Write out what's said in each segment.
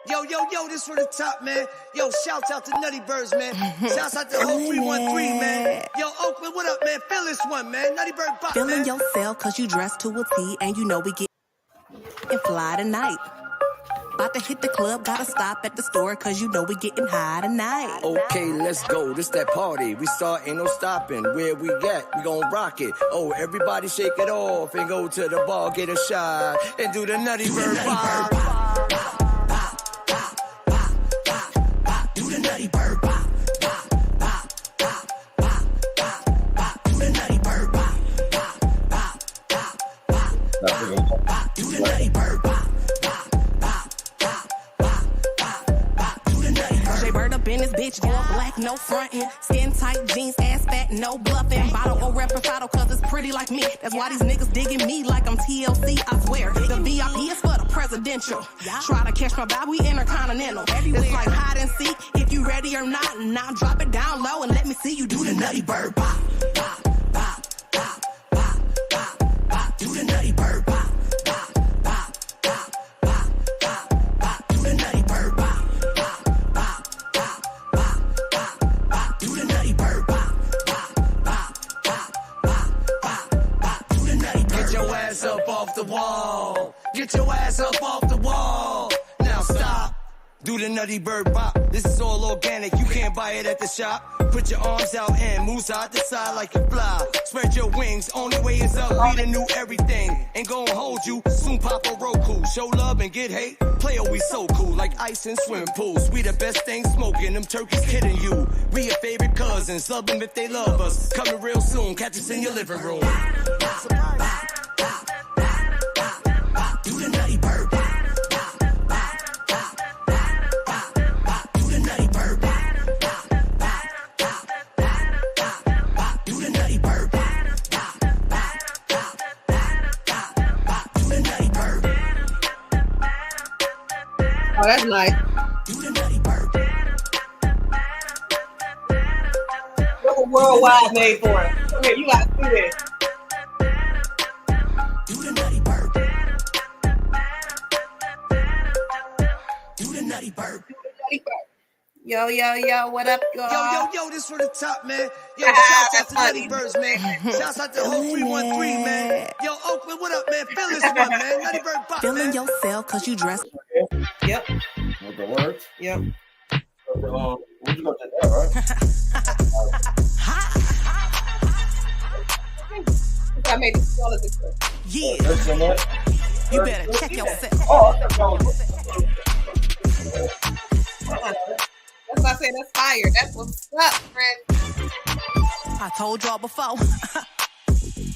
Yo, this for the top, man. Yo, shouts out to Nutty Birds, man. Shouts out to the whole 313, man. Yo, Oakland, what up, man? Feel this one, man. Nutty Bird Bop, man. Feeling yourself cause you dressed to a T and you know we get and fly tonight. About to hit the club, gotta stop at the store cause you know we getting high tonight. Okay, let's go. This that party. We start, ain't no stopping. Where we at? We gon' rock it. Oh, everybody shake it off and go to the bar, get a shot and do the Nutty Bird Bop. Do the Nutty Bird Bop. Do the Nutty Bird Bop. Do the Nutty Bird Bop. Bird up in this bitch, all black, no frontin'. Skin tight jeans, ass fat, no bluffing. Bottle or reppin' bottle, cause it's pretty like me. That's why these niggas digging me like I'm TLC, I swear. The VIP is for the presidential. Try to catch my vibe, we intercontinental. It's like hide and seek, if you ready or not. Now drop it down low and let me see you do the Nutty Bird Bop. Bop, bop, bop, bop, bop, bop. Do the Nutty Bird Bop. The wall. Get your ass up off the wall. Now stop. Do the Nutty Bird Bop. This is all organic. You can't buy it at the shop. Put your arms out and move side to side like you fly. Spread your wings. Only way is up. We the new everything. Ain't gonna hold you. Soon pop a Roku. Show love and get hate. Play we so cool like ice in swimming pools. We the best thing smoking. Them turkeys kidding you. We your favorite cousins. Love them if they love us. Coming real soon. Catch us in your living room. Do the Nutty Bird Bop. Do the Nutty Bird Bop. Do the Nutty Bird Bop. Do the Nutty Bird. Oh, that's nice. Do the Nutty Bird. Look a worldwide made for it. Come here, you gotta see this. Do the Nutty Bird. Nutty Bird. Yo, what up, y'all? Yo, this for the top, man. Yo, shouts out to Nutty Birds, man. Shouts out to the whole 313, man. Yo, Oakland, what up, man? Feel this one, man. Nutty Bird Bop, Feeling man. yourself cause you dressed. Yep. With the words? Yep. We just gonna take that, right? I made this all of this. Yeah. You better check yourself. Oh, that's why I say that's fire. That's what's up, friend. I told y'all before.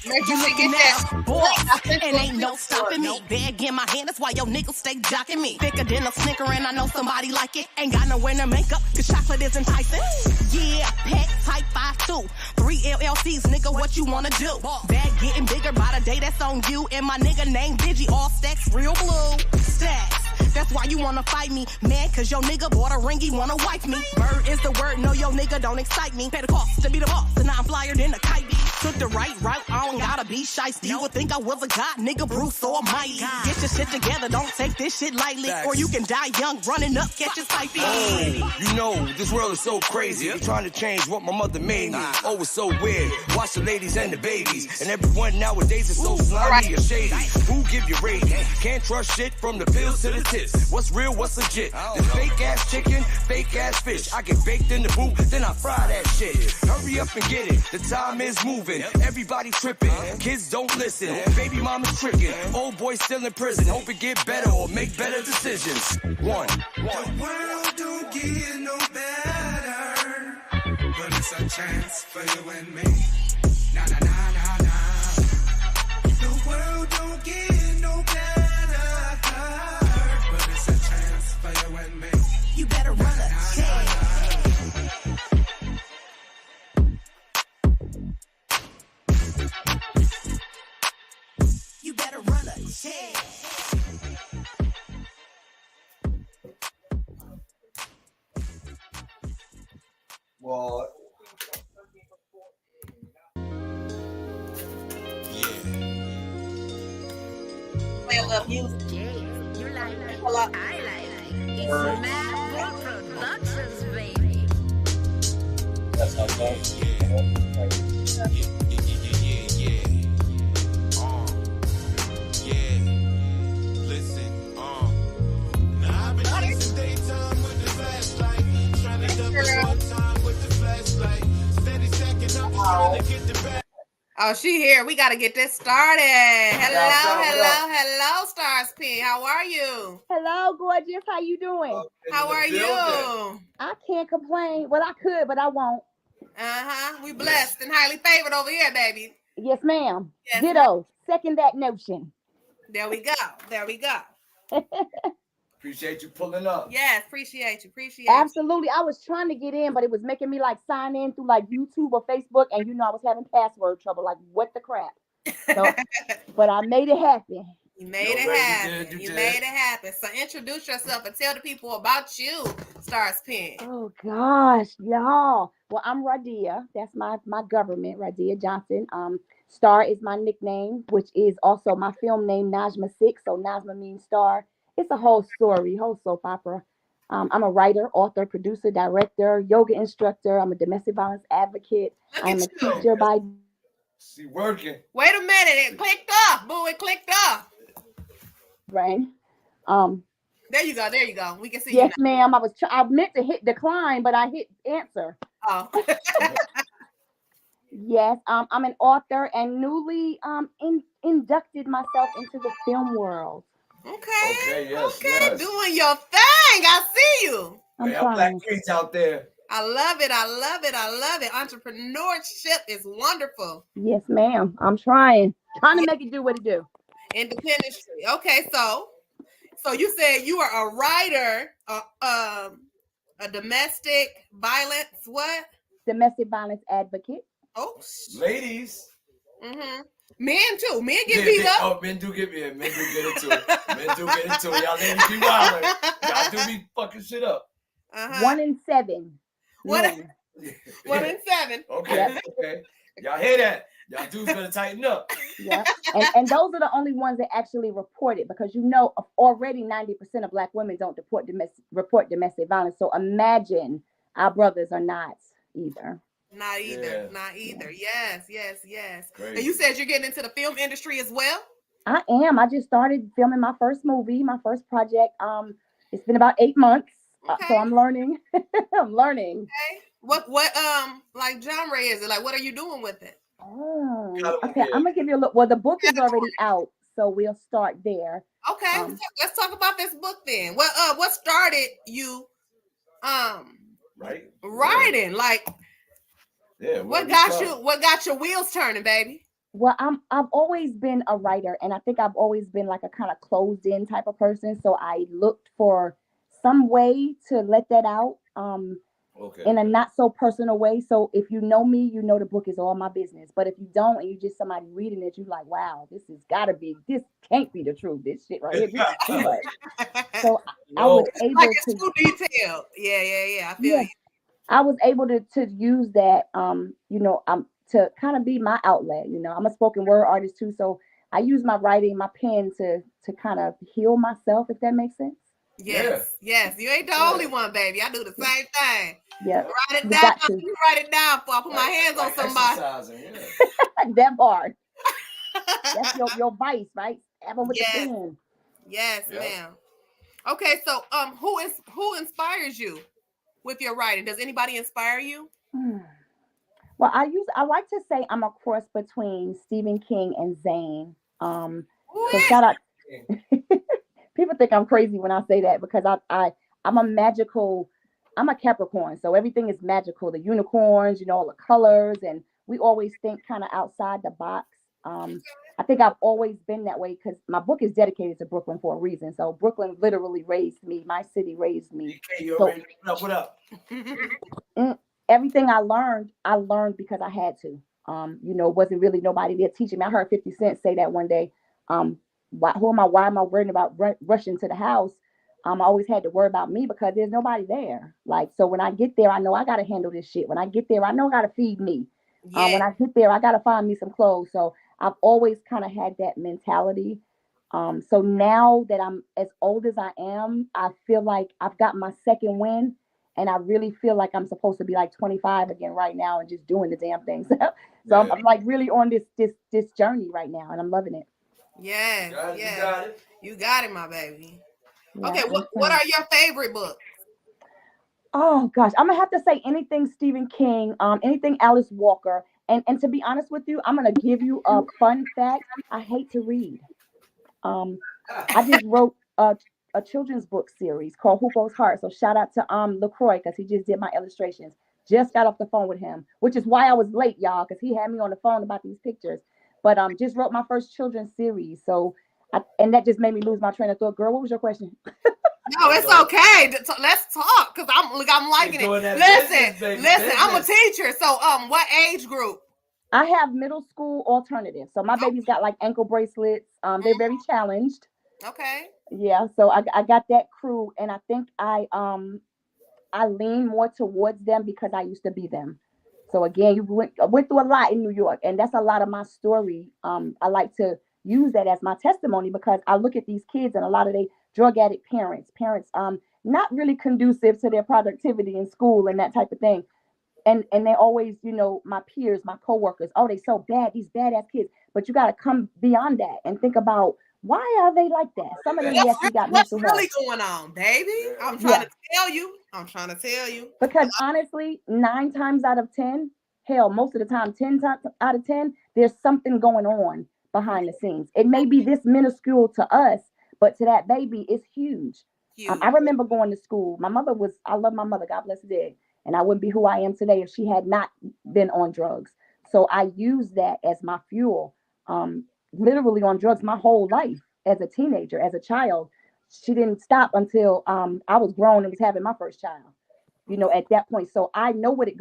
Make sure you get that. Boy, and ain't no stopping me. Bag in my hand, that's why your niggas stay jocking me. Thicker than a Snicker, and I know somebody like it. Ain't got nowhere to make up, cause chocolate is enticing. Yeah, pack type 5'2". 3 LLCs, nigga, what you wanna do? Bag getting bigger by the day that's on you. And my nigga named Digi, all stacks, real blue. Stacks. That's why you wanna fight me, man, cause your nigga bought a ring, he wanna wife me. Bird is the word, no, your nigga don't excite me. Pay the cost to be the boss, and now I'm flyer than a kite bee. Took the right route, I don't gotta be shiesty. You would think I was a god, nigga, Bruce Almighty. Get your shit together, don't take this shit lightly. Or you can die young, running up, catch your sight. Oh, you know, this world is so crazy. You're trying to change what my mother made me. Oh, it's so weird. Watch the ladies and the babies. And everyone nowadays is so slimy or shady. Who give you rating? Can't trust shit from the pills to the tips. What's real, what's legit? This fake ass chicken, fake ass fish. I get baked in the booth, then I fry that shit. Hurry up and get it. The time is moving. Everybody tripping. Kids don't listen. Baby mama's tricking. Old boy still in prison. Hope it get better or make better decisions. One. The world don't get no better, but it's a chance for you and me. Nah, nah, nah, nah, nah. The world don't get no better, but it's a chance for you and me. You better run a check. You better run a check. Well, Play a little music. Yeah, you like it. Hello. I like it. It's Mad Boy Productions, baby. That's how fun. Listen, now I've been chasing daytime with the flashlight, trying to dump it one time with the flashlight, steady stacking up, trying to get the back. Oh, she here. We got to get this started. Hello, Starspen. How are you? Hello, gorgeous. How you doing? How are you? I can't complain. Well, I could, but I won't. We blessed and highly favored over here, baby. Yes, ma'am. Yes, Ditto. Second that notion. There we go. Appreciate you pulling up. Yes, appreciate you. Absolutely. I was trying to get in, but it was making me like sign in through like YouTube or Facebook, and I was having password trouble. Like, what the crap? So, but I made it happen. You made it happen. You made it happen. So introduce yourself and tell the people about you, Starspen. Oh gosh, y'all. Well, I'm Radia. That's my government, Radia Johnson. Star is my nickname, which is also my film name, Najma 6. So Najma means star. It's a whole story, whole soap opera. I'm a writer, author, producer, director, yoga instructor. I'm a domestic violence advocate. I'm a teacher by. She working. Wait a minute, it clicked up. Boo, it clicked up. Brain. There you go. We can see yes, you. Ma'am. I meant to hit decline, but I hit answer. Oh. Yes, I'm an author and newly inducted myself into the film world. Okay. Yes. Doing your thing. I see you. I'm Black kids out there. I love it. Entrepreneurship is wonderful. Yes, ma'am. I'm trying to make it do what it do. Independent. Okay, so you said you are a writer, a domestic violence what? Domestic violence advocate. Oh, ladies. Mm-hmm. Men too. Men get beat up. Oh, men do get beat up. Men do get into it. Y'all ladies be wilding. Y'all do be fucking shit up. 1 in 7. One in 7. Okay. Yep. Okay. Y'all hear that? Y'all dudes better tighten up. Yeah. And those are the only ones that actually report it, because already 90% of Black women don't report domestic violence. So imagine our brothers are not either. Not either. Yes. Crazy. And you said you're getting into the film industry as well? I am. I just started filming my first movie, my first project. It's been about 8 months. Okay. So I'm learning. Okay. What like genre is it? Like, what are you doing with it? Oh, okay. I'm gonna give you a look. Well, the book is already out, so we'll start there. Okay, let's talk about this book then. What started you writing? Like, what got your wheels turning, baby? Well, I've always been a writer, and I think I've always been like a kind of closed in type of person. So I looked for some way to let that out. In a not so personal way. So if you know me, you know the book is all my business. But if you don't, and you just somebody reading it, you like, wow, this can't be the truth. This shit right here, this is too much. So I was able it's too detailed. Yeah. I feel you. I was able to use that, to kind of be my outlet. I'm a spoken word artist too, so I use my writing, my pen to kind of heal myself, if that makes sense. Yes. You ain't the only one, baby. I do the same thing. Yeah. Write it down. You write it down before I put my hands on somebody. That part. That's your vice, right? Have them with the pen. Yes, ma'am. Okay, so who inspires you with your writing? Does anybody inspire you? Well, I like to say I'm a cross between Stephen King and Zane. So shout out. People think I'm crazy when I say that, because I'm a Capricorn, so everything is magical. The unicorns, all the colors, and we always think kind of outside the box. I think I've always been that way, because my book is dedicated to Brooklyn for a reason. So Brooklyn literally raised me. My city raised me. What up? Everything I learned because I had to. Wasn't really nobody there teaching me. I heard 50 Cent say that one day. Why am I worrying about rushing to the house? I always had to worry about me, because there's nobody there. Like, so when I get there, I know I got to handle this shit. When I get there, I know I got to feed me. When I get there, I got to find me some clothes. So I've always kind of had that mentality. So now that I'm as old as I am, I feel like I've got my second win, and I really feel like I'm supposed to be like 25 again right now and just doing the damn thing. So I'm like really on this journey right now, and I'm loving it. Yes, yes. You got it, my baby. Yeah, Okay, what are your favorite books? Oh gosh, I'm gonna have to say anything Stephen King, anything Alice Walker, and to be honest with you, I'm gonna give you a fun fact. I hate to read. Um, I just wrote a children's book series called Who Goes Heart. So shout out to LaCroix because he just did my illustrations. Just got off the phone with him, which is why I was late, y'all, because he had me on the phone about these pictures. But just wrote my first children's series. So and that just made me lose my train of thought. Girl, what was your question? No, it's okay. Let's talk because I'm liking it. Listen, I'm a teacher. So what age group? I have middle school alternative. So my baby's got like ankle bracelets. They're very challenged. Okay. Yeah, so I got that crew, and I think I lean more towards them because I used to be them. So again, you went through a lot in New York, and that's a lot of my story. I like to use that as my testimony because I look at these kids and a lot of they drug addict parents not really conducive to their productivity in school and that type of thing. And they always, my peers, my coworkers, oh, they so bad, these badass kids. But you got to come beyond that and think about why are they like that? Some of them actually got mental health. What's really going on, baby? I'm trying to tell you. Because honestly, 9 times out of 10, hell, most of the time, 10 times out of 10, there's something going on behind the scenes. It may be this minuscule to us, but to that baby, it's huge. I remember going to school. I love my mother, God bless her dead. And I wouldn't be who I am today if she had not been on drugs. So I use that as my fuel. Literally on drugs my whole life as a teenager, as a child. She didn't stop until I was grown and was having my first child. At that point. So I know what it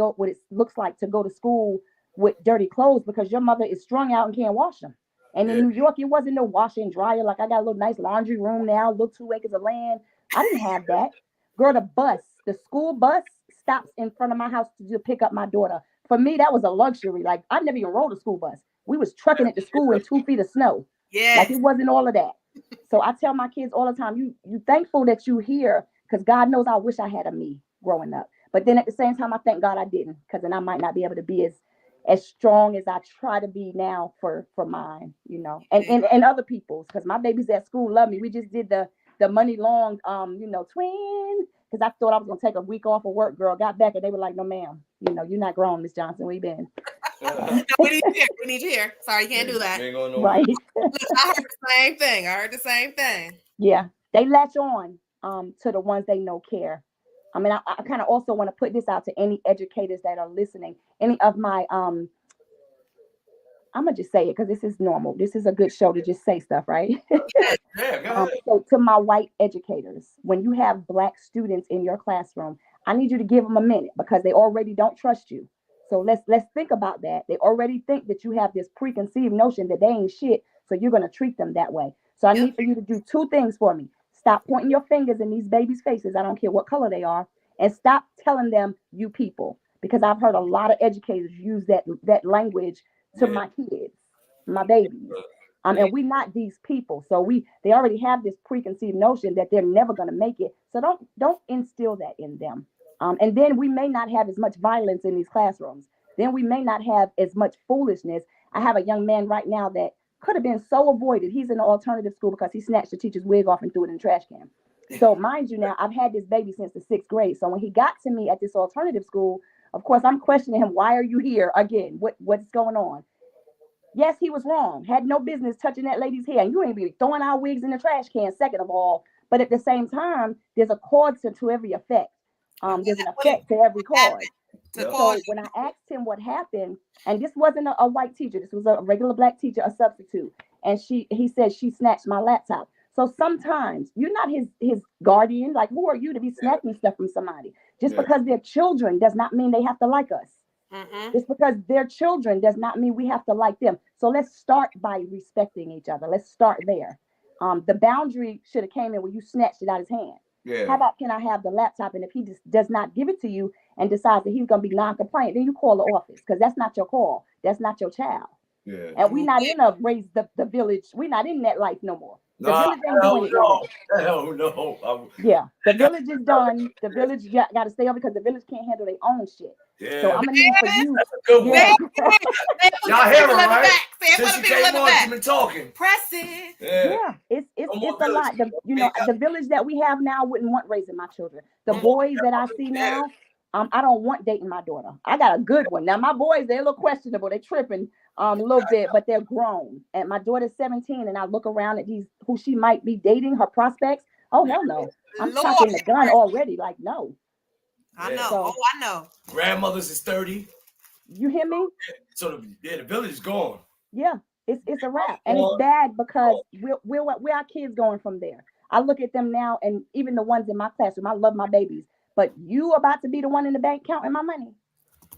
looks like to go to school with dirty clothes because your mother is strung out and can't wash them. And in New York, it wasn't no washer and dryer. Like I got a little nice laundry room now, little 2 acres of land. I didn't have that. Girl, the school bus stops in front of my house to pick up my daughter. For me, that was a luxury. Like I never even rode a school bus. We was trucking it to school in 2 feet of snow. Yeah. Like it wasn't all of that. So I tell my kids all the time, you thankful that you here because God knows I wish I had a me growing up. But then at the same time, I thank God I didn't because then I might not be able to be as strong as I try to be now for mine, and other people's because my babies at school love me. We just did the money long, twin because I thought I was going to take a week off of work, girl. Got back and they were like, no, ma'am, you're not grown, Miss Johnson. Where you been? No, we need you here. Sorry, you can't do that. Right. I heard the same thing. Yeah, they latch on to the ones they know care. I mean, I kind of also want to put this out to any educators that are listening. Any of my I'm gonna just say it because this is normal. This is a good show to just say stuff, right? So to my white educators, when you have Black students in your classroom, I need you to give them a minute because they already don't trust you. So let's think about that. They already think that you have this preconceived notion that they ain't shit, so you're gonna treat them that way. So I need for you to do 2 things for me. Stop pointing your fingers in these babies' faces. I don't care what color they are, and stop telling them you people. Because I've heard a lot of educators use that language to my kids, my babies. And we're not these people. So they already have this preconceived notion that they're never going to make it. So don't instill that in them. And then we may not have as much violence in these classrooms. Then we may not have as much foolishness. I have a young man right now that could have been so avoided. He's in an alternative school because he snatched the teacher's wig off and threw it in the trash can. So mind you now, I've had this baby since the 6th grade. So when he got to me at this alternative school, of course, I'm questioning him. Why are you here again? What's going on? Yes, he was wrong. Had no business touching that lady's hair. And you ain't be throwing our wigs in the trash can, second of all. But at the same time, there's a cause to every effect. There's an effect to every cause. So when I asked him what happened, and this wasn't a white teacher, this was a regular Black teacher, a substitute. And he said she snatched my laptop. So sometimes you're not his guardian. Like, who are you to be snatching stuff from somebody? Just because they're children does not mean they have to like us. Just because they're children does not mean we have to like them. So let's start by respecting each other. Let's start there. The boundary should have came in when you snatched it out of his hand. Yeah. How about, can I have the laptop? And if he just does not give it to you and decides that he's going to be non-compliant, then you call the office because that's not your call. That's not your child. Yeah. And we're not in a raise the village. We're not in that life no more. The village ain't doing it no more. Hell no. Yeah, the village is done. The village got to stay over because the village can't handle their own shit. Yeah. So I'm gonna need for you. That's a good one. Yeah. Y'all hear her, right? Since you came on, you've been talking. Press it. Yeah, it's a lot. The village that we have now wouldn't want raising my children. The boys that I see now, I don't want dating my daughter. I got a good one. Now my boys, they're a little questionable. They're tripping a little bit, but they're grown. And my daughter's 17, and I look around at these who she might be dating, her prospects. Oh hell no! I'm cocking the gun already. Like no. I know. So, I know. Grandmother's is 30. You hear me? So the village is gone. Yeah, it's a wrap, and it's bad because where our kids going from there? I look at them now, and even the ones in my classroom. I love my babies, but you about to be the one in the bank counting my money.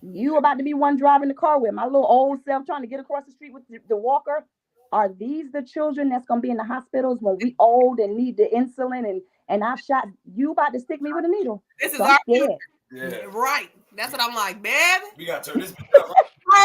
You about to be one driving the car with my little old self trying to get across the street with the walker. Are these the children that's gonna be in the hospitals when we old and need the insulin and I shot? You about to stick me with a needle? This is so our scared. Yeah. Right. That's what I'm like, baby. We gotta turn this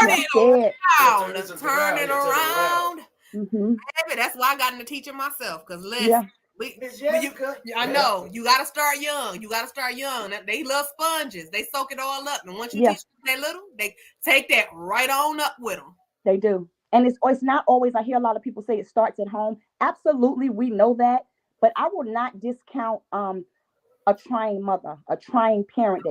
Turn it around. Turn it around. Mm-hmm. Baby, that's why I got into teaching myself. Because I know you got to start young. You got to start young. They love sponges. They soak it all up. And once you teach them they little, they take that right on up with them. They do. And it's not always, I hear a lot of people say it starts at home. Absolutely, we know that. But I will not discount a trying mother, a trying parent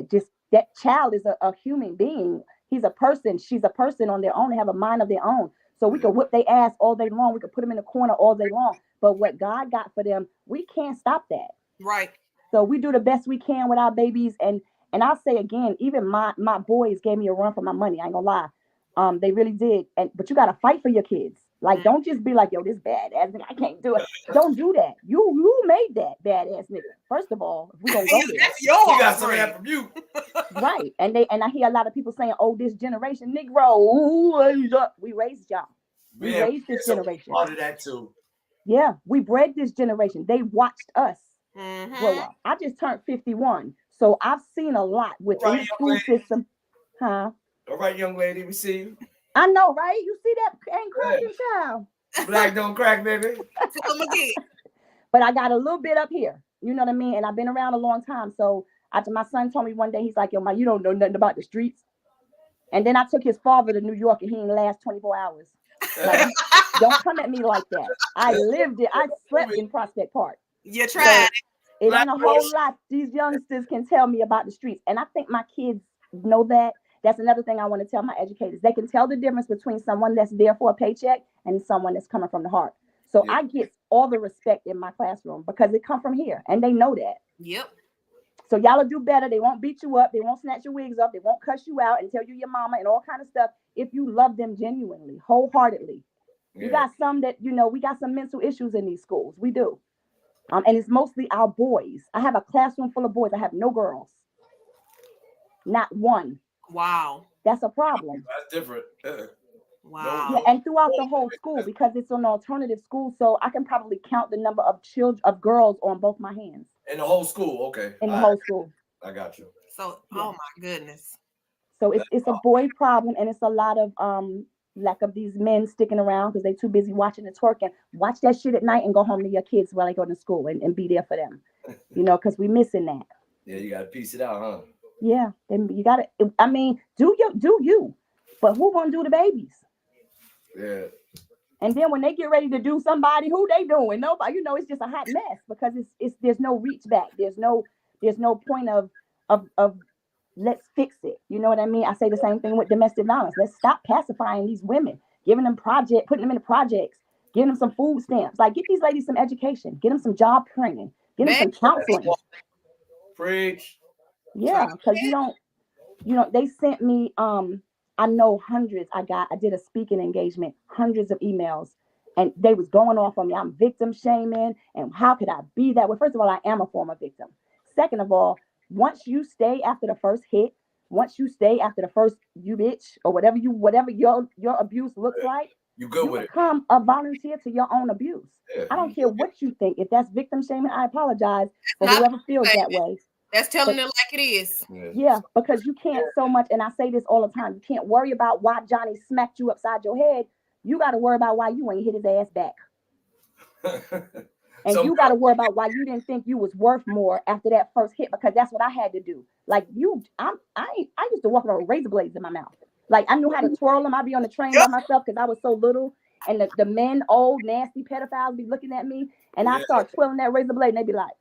that child is a human being. He's a person. She's a person on their own. They have a mind of their own. So we can whip their ass all day long. We can put them in the corner all day long. But what God got for them, we can't stop that. Right. So we do the best we can with our babies. And I'll say again, even my boys gave me a run for my money. I ain't gonna lie. They really did. But you got to fight for your kids. Like, don't just be like, yo, this badass nigga, I can't do it. Don't do that. You made that badass nigga. First of all, if we gonna go there. That's yours. We got some of that from you. Right. And I hear a lot of people saying, oh, this generation, Negro, we raised y'all. We raised this generation. Part of that too. Yeah, we bred this generation. They watched us grow up. I just turned 51. So I've seen a lot within the school system. Huh? All right, young lady, we see you. I know, right? You see that ain't cracking child. Black don't crack, baby. Come again. But I got a little bit up here. You know what I mean? And I've been around a long time. So after my son told me one day, he's like, yo, you don't know nothing about the streets. And then I took his father to New York and he didn't last 24 hours. Like, don't come at me like that. I lived it. I slept in Prospect Park. You tried. So it ain't a whole lot these youngsters can tell me about the streets. And I think my kids know that. That's another thing I want to tell my educators. They can tell the difference between someone that's there for a paycheck and someone that's coming from the heart. So I get all the respect in my classroom because it come from here and they know that. Yep. So y'all will do better. They won't beat you up. They won't snatch your wigs up. They won't cuss you out and tell you your mama and all kind of stuff. If you love them genuinely, wholeheartedly. Yeah. You got some that, we got some mental issues in these schools. We do. And it's mostly our boys. I have a classroom full of boys. I have no girls. Not one. Wow. That's a problem. That's different. Wow. Yeah, and throughout the whole school, because it's an alternative school, so I can probably count the number of girls on both my hands. In the whole school, okay. In the whole school. I got you. So, oh my goodness. So it's a boy problem, and it's a lot of lack of these men sticking around because they're too busy watching the twerking. Watch that shit at night and go home to your kids while they go to school and be there for them. Because we missing that. Yeah, you gotta piece it out, huh? Yeah, and you gotta. I mean, do you? But who gonna do the babies? Yeah. And then when they get ready to do somebody, who they doing? Nobody. It's just a hot mess because it's there's no reach back. There's no point of let's fix it. You know what I mean? I say the same thing with domestic violence. Let's stop pacifying these women, giving them putting them in the projects, giving them some food stamps. Like, get these ladies some education, get them some job training, get them some counseling. Preach. Yeah, because they sent me I know hundreds. I did a speaking engagement, hundreds of emails, and they was going off on me. I'm victim shaming, and how could I be that way? First of all, I am a former victim. Second of all, once you stay after the first hit, once you stay after the first you bitch or whatever your abuse looks like, you become a volunteer to your own abuse. Yeah. I don't care what you think. If that's victim shaming, I apologize for whoever feels that way. That's telling it like it is. Yeah, because you can't so much, and I say this all the time, you can't worry about why Johnny smacked you upside your head. You got to worry about why you ain't hit his ass back. And you got to worry about why you didn't think you was worth more after that first hit, because that's what I had to do. Like I used to walk around with razor blades in my mouth. Like I knew how to twirl them. I'd be on the train by myself because I was so little, and the men, old nasty pedophiles, be looking at me, and I start twirling that razor blade, and they be like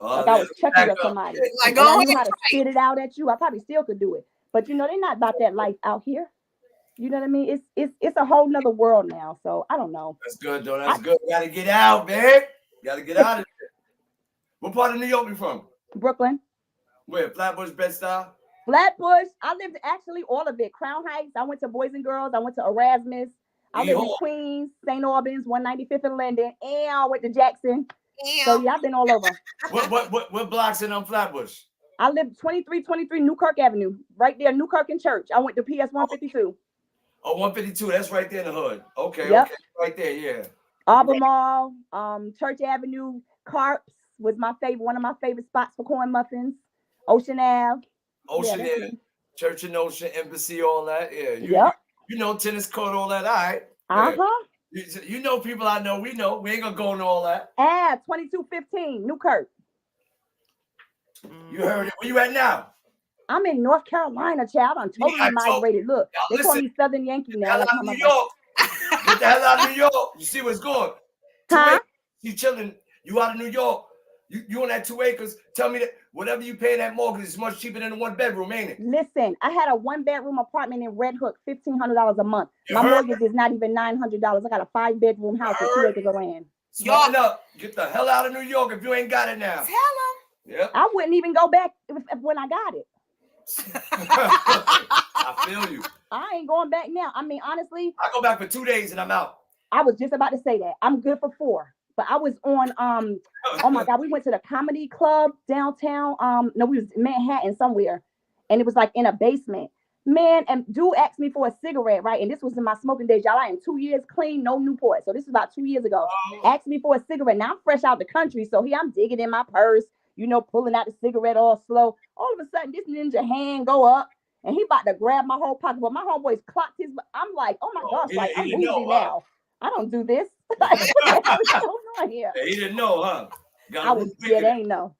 I was checking with somebody. Like, and I knew how to spit it out at you. I probably still could do it, but they're not about that life out here. You know what I mean? It's a whole nother world now. So I don't know. That's good though. That's good. You gotta get out, man. You gotta get out of there. What part of New York you from? Brooklyn. Where? Flatbush, Bed-Stuy? Flatbush. I lived actually all of it. Crown Heights. I went to Boys and Girls. I went to Erasmus. I lived in Queens, St. Albans, 195th and Linden, and I went to Jackson. So yeah, I've been all over. What blocks in Flatbush? I lived 2323 Newkirk Avenue, right there, Newkirk and Church. I went to PS 152. Oh, 152. That's right there in the hood. Okay, yep. Okay, right there, yeah. Albemarle, Church Avenue, Carps was my favorite, one of my favorite spots for corn muffins. Ocean Ave. Ocean Ave, Church and Ocean, Embassy, all that. Yeah. You know tennis court, all that. All right. Uh-huh. You know people I know. We know. We ain't gonna go into all that. 2215 Newkirk. You heard it. Where you at now? I'm in North Carolina, child. I'm totally migrated. Look, they call me Southern Yankee now. Get the hell out of New York. Get the hell out of New York. You see what's going? Huh? You chilling. You out of New York. You on that 2 acres. Tell me that whatever you pay that mortgage is much cheaper than a 1-bedroom, ain't it? Listen, I had a 1-bedroom apartment in Red Hook, $1,500 a month. My mortgage is not even $900. I got a 5-bedroom house with 2 acres of land. Smarten up. Get the hell out of New York if you ain't got it now. Tell them. Yep. I wouldn't even go back when I got it. I feel you. I ain't going back now. I mean, honestly, I go back for 2 days and I'm out. I was just about to say that. I'm good for 4. But I was on oh my God, we went to the comedy club downtown. No, we was in Manhattan somewhere, and it was like in a basement. Man, and dude asked me for a cigarette, right? And this was in my smoking days, y'all. I am 2 years clean, no Newport. So this is about 2 years ago. Asked me for a cigarette. Now I'm fresh out the country, so here I'm digging in my purse, pulling out the cigarette all slow. All of a sudden, this ninja hand go up, and he about to grab my whole pocket. But my homeboys clocked his. I'm like, oh my gosh, like I'm bougie now. I don't do this. What's going on here? He didn't know, huh? They ain't know.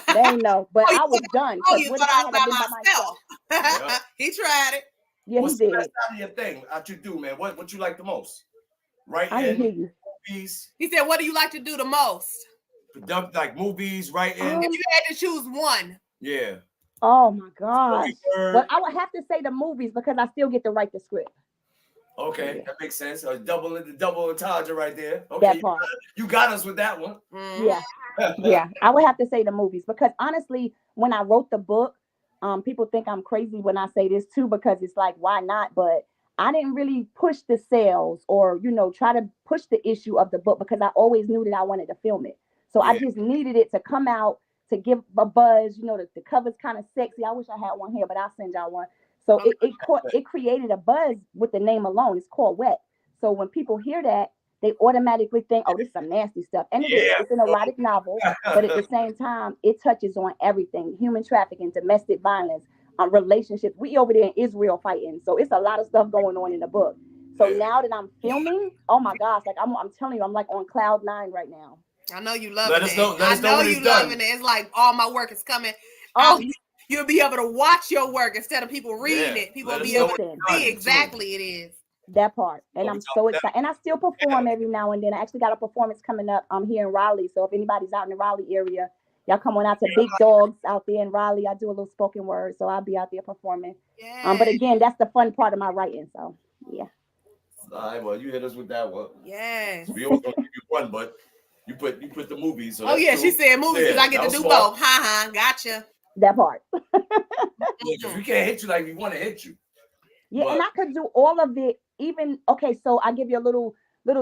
They ain't know. But I was done. You thought I was by myself. Yeah. He tried it. Yeah, What's he did. the best out of your thing that you do, man? What you like the most? Right? I didn't hear you. Movies. He said, what do you like to do the most? Like movies, writing. If you had to choose one. Yeah. Oh my gosh. But I would have to say the movies because I still get to write the script. Okay, that makes sense. Double entendre right there. Okay, that part. You got us with that one. Yeah. Yeah. I would have to say the movies because honestly, when I wrote the book, people think I'm crazy when I say this too, because it's like, why not? But I didn't really push the sales or, try to push the issue of the book because I always knew that I wanted to film it. So I just needed it to come out to give a buzz. The cover's kind of sexy. I wish I had one here, but I'll send y'all one. So it created a buzz with the name alone. It's called Wet. So when people hear that, they automatically think, oh, this is some nasty stuff. And it is. It's an erotic novel, but at the same time, it touches on everything: human trafficking, domestic violence, relationships. We over there in Israel fighting. So it's a lot of stuff going on in the book. So now that I'm filming, oh my gosh, like I'm telling you, I'm like on cloud 9 right now. I know you love it. I know you loving it. It's like all my work is coming. You'll be able to watch your work instead of people reading it. People will be able to see exactly it is. That part. And I'm so excited. And I still perform every now and then. I actually got a performance coming up here in Raleigh. So if anybody's out in the Raleigh area, y'all come on out to Big Dogs out there in Raleigh. I do a little spoken word. So I'll be out there performing. But again, that's the fun part of my writing. So yeah. All right, well, you hit us with that one. Yes. We always gonna give you one, but you put the movies. So she said movies because I get to do both. Gotcha. That part. We can't hit you like we want to hit you. Yeah, and I could do all of it. Even so I give you a little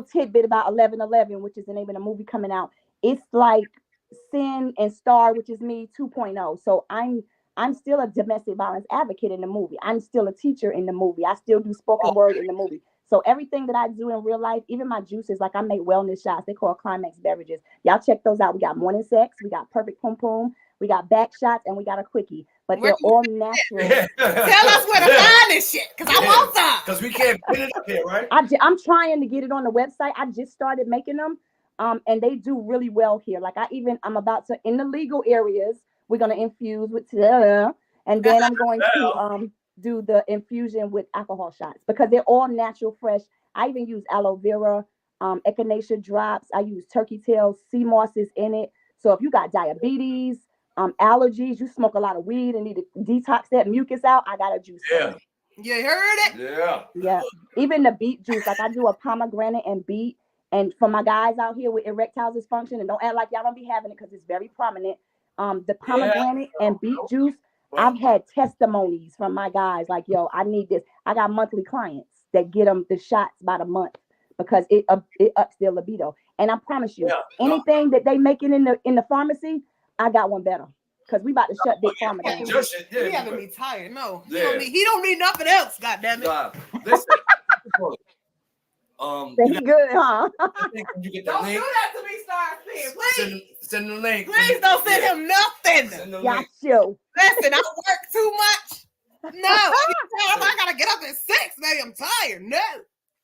tidbit about 11:11, which is the name of the movie coming out. It's like Sin and Star, which is me 2.0. So I'm still a domestic violence advocate in the movie. I'm still a teacher in the movie. I still do spoken word in the movie. So everything that I do in real life, even my juices, like I make wellness shots. They call climax beverages. Y'all check those out. We got morning sex. We got perfect pum pum. We got back shots and we got a quickie, but they're all natural. Tell us where to find this shit, because I want some. Because we can't put it up here, right? I'm trying to get it on the website. I just started making them, And they do really well here. Like I'm about to, in the legal areas, we're going to infuse with, and then I'm going to do the infusion with alcohol shots because they're all natural, fresh. I even use aloe vera, echinacea drops. I use turkey tail, sea moss is in it. So if you got diabetes, allergies, you smoke a lot of weed and need to detox that mucus out, I got a juice. Yeah. You heard it? Yeah. Yeah. Even the beet juice, like I do a pomegranate and beet. And for my guys out here with erectile dysfunction, and don't act like y'all don't be having it because it's very prominent. The pomegranate and beet juice, I've had testimonies from my guys like, yo, I need this. I got monthly clients that get them the shots by the month because it ups their libido. And I promise you, anything that they making in the pharmacy, I got one better. Because we about to shut big pharma down. He having me tired. No, he don't need nothing else. God damn it. Listen. He good, huh? You get don't link. do that to me, Starspen. Please. Send the link. Please don't send him nothing. Send the Got link. you. Listen, I work too much. No, I gotta get up at 6, baby. I'm tired. No.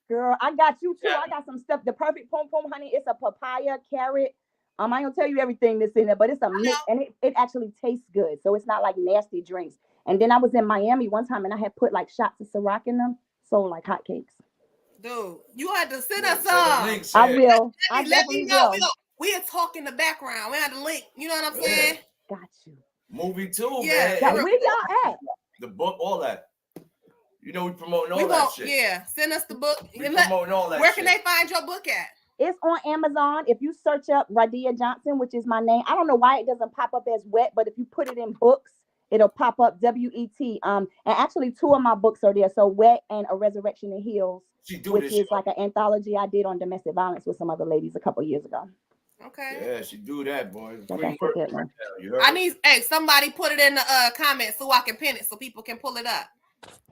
Girl, I got you too. I got some stuff. The perfect pom pom honey. It's a papaya, carrot. I ain't gonna tell you everything that's in it, but it's a mix and it actually tastes good. So it's not like nasty drinks. And then I was in Miami one time and I had put like shots of Ciroc in them. So like hotcakes. Dude, you had to send us some. I will. I Let me definitely know. will. We are talking in the background. We had the link. You know what I'm saying? Got you. Movie too, Yeah. man. Where y'all at? The book, all that. You know we promoting all that shit. Yeah, send us the book. We promoting all that Where shit. can they find your book at? It's on Amazon. If you search up Radia Johnson, which is my name, I don't know why it doesn't pop up as Wet, but if you put it in books, it'll pop up WET. And actually 2 of my books are there. So Wet and A Resurrection in Heels, which is like an anthology I did on domestic violence with some other ladies a couple years ago. Okay. Yeah, she do that, boy. I need somebody put it in the comments so I can pin it so people can pull it up.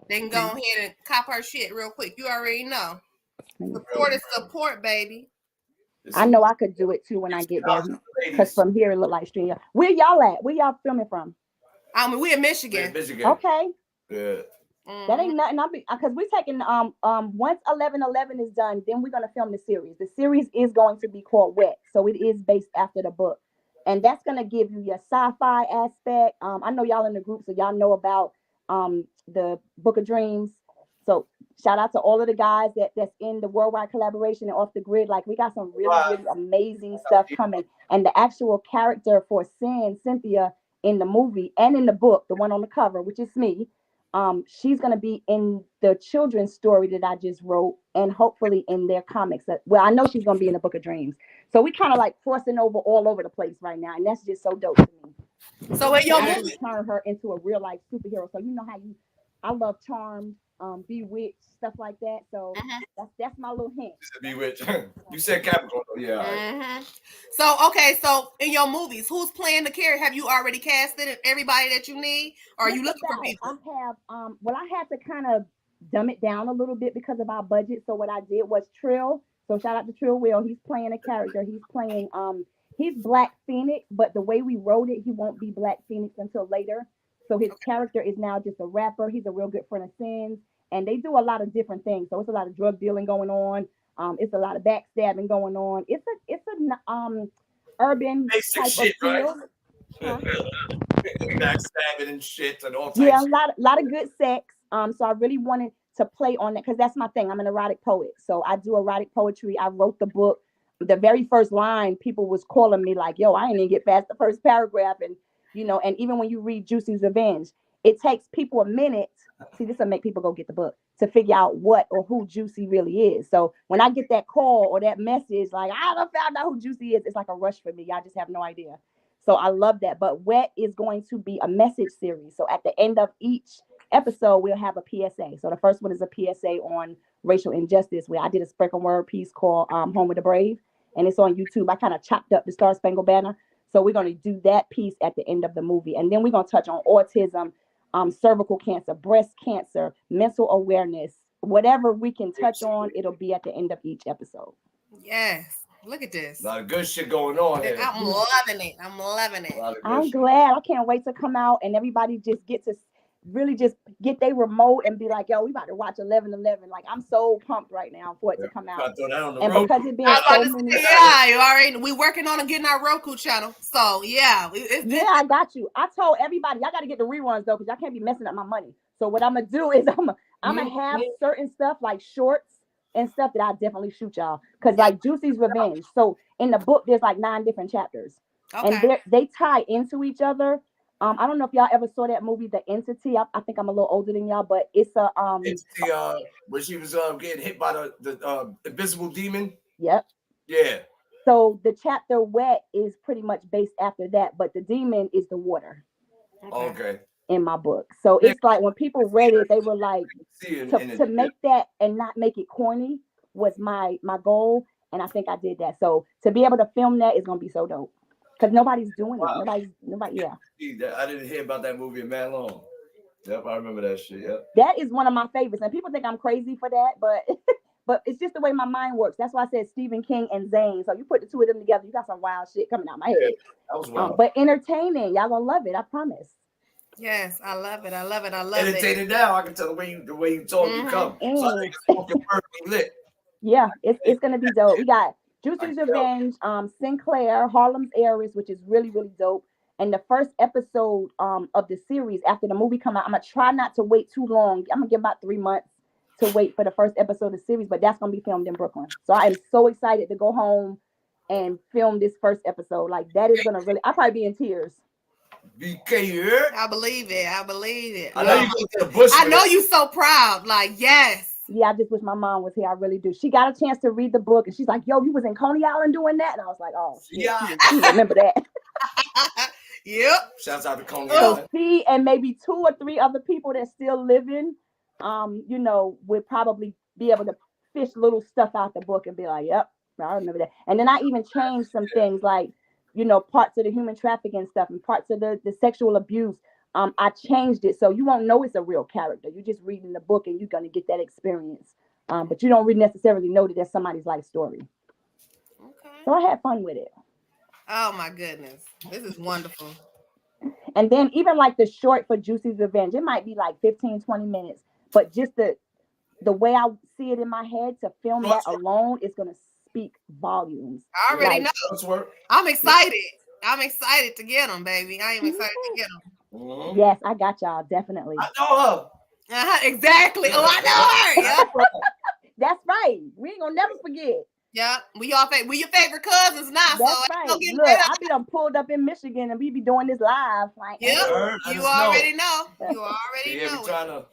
They can go ahead and cop her shit real quick. You already know. Support is support, baby. I know I could do it too when I get there. Because from here it look like stream. Where y'all at? Where y'all filming from? We in Michigan. Okay. Yeah. That ain't nothing. Because we're taking once 11/11 is done, then we're gonna film the series. The series is going to be called Wet, so it is based after the book, and that's gonna give you your sci-fi aspect. I know y'all in the group, so y'all know about the Book of Dreams. So shout out to all of the guys that's in the worldwide collaboration and Off the Grid. Like we got some really amazing stuff coming, and the actual character for Cynthia in the movie and in the book, the one on the cover, which is me. She's going to be in the children's story that I just wrote and hopefully in their comics. Well, I know she's going to be in the Book of Dreams. So we kind of like crossing over all over the place right now. And that's just so dope to me. So in your movie, turn her into a real life superhero. So you know how I love Charmed, Bewitched, stuff like that. So that's my little hint. Bewitched. You said Capricorn. Yeah. So in your movies, who's playing the character? Have you already casted everybody that you need, or are you looking for people? I have. I had to kind of dumb it down a little bit because of our budget. So what I did was Trill. So shout out to Trill Will. He's playing a character. He's playing he's Black Phoenix, but the way we wrote it, he won't be Black Phoenix until later. So his character is now just a rapper. He's a real good friend of Sin's. And they do a lot of different things. So it's a lot of drug dealing going on. It's a lot of backstabbing going on. It's a urban basic type shit, of field. Right? Backstabbing and shit and all types. Yeah, a lot of good sex. So I really wanted to play on that because that's my thing. I'm an erotic poet. So I do erotic poetry. I wrote the book. The very first line, people was calling me like, yo, I ain't even get past the first paragraph. And and even when you read Juicy's Revenge, it takes people a minute. See, this will make people go get the book to figure out what or who Juicy really is. So when I get that call or that message, like, I don't found out who Juicy is, it's like a rush for me. I just have no idea. So I love that. But Wet is going to be a message series. So at the end of each episode, we'll have a PSA. So the first one is a PSA on racial injustice, where I did a spoken word piece called Home of the Brave. And it's on YouTube. I kind of chopped up the Star Spangled Banner. So we're going to do that piece at the end of the movie. And then we're going to touch on autism, cervical cancer, breast cancer, mental awareness, whatever we can touch on, it'll be at the end of each episode. Yes. Look at this. A lot of good shit going on here. I'm loving it. I'm glad. I can't wait to come out and everybody just get to really just get their remote and be like, yo, we about to watch 11:11. Like, I'm so pumped right now for it to come out. And because it being so many. Yeah, we working on getting our Roku channel. So yeah. I got you. I told everybody, I got to get the reruns though, because I can't be messing up my money. So what I'm going to do is I'm going to have certain stuff like shorts and stuff that I definitely shoot y'all. Because like Juicy's Revenge. So in the book, there's like 9 different chapters. Okay. And they tie into each other. I don't know if y'all ever saw that movie, The Entity. I think I'm a little older than y'all, but it's a Entity, where she was getting hit by the invisible demon. Yep. Yeah. So the chapter Wet is pretty much based after that, but the demon is the water. Okay. In my book. So it's like when people read it, they were like, to make that and not make it corny was my goal. And I think I did that. So to be able to film that is going to be so dope. Because nobody's doing it. Nobody, yeah. I didn't hear about that movie in man long. Yep, I remember that shit. Yep. That is one of my favorites. And people think I'm crazy for that, but it's just the way my mind works. That's why I said Stephen King and Zane. So you put the two of them together, you got some wild shit coming out my head. Yeah, that was wild. But entertaining. Y'all gonna love it, I promise. Yes, I love it. Entertaining now, I can tell the way you talk, you come. So I think it's perfectly lit. Yeah, it's gonna be dope. We got Juicy's Revenge, Sinclair, Harlem's Heiress, which is really, really dope. And the first episode of the series after the movie come out, I'm gonna try not to wait too long. I'm gonna give about 3 months to wait for the first episode of the series, but that's gonna be filmed in Brooklyn. So I am so excited to go home and film this first episode. Like that is gonna really, I'll probably be in tears. I believe it. I know you go to the bush. I know you so proud. Like, yes. Yeah, I just wish my mom was here. I really do. She got a chance to read the book and she's like, yo, you was in Coney Island doing that? And I was like, oh, yeah, she remember that. Yep. Shouts out to Coney Island. She and maybe 2 or 3 other people that's still living, would probably be able to fish little stuff out the book and be like, yep, I remember that. And then I even changed some things like, parts of the human trafficking stuff and parts of the sexual abuse. I changed it so you won't know it's a real character. You're just reading the book and you're going to get that experience. But you don't really necessarily know that that's somebody's life story. Okay. So I had fun with it. Oh my goodness. This is wonderful. And then even like the short for Juicy's Revenge, it might be like 15, 20 minutes. But just the way I see it in my head to film that alone is going to speak volumes. I already know. I'm excited. I'm excited to get them, baby. I am excited to get them. Mm-hmm. Yes, I got y'all, definitely. I know her. Exactly. Oh, I know her. Yeah. That's right. We ain't gonna never forget. Yeah, we your favorite cousins now. That's so right. Look, I be done pulled up in Michigan and we be doing this live. Like, yeah, you already know. You already know.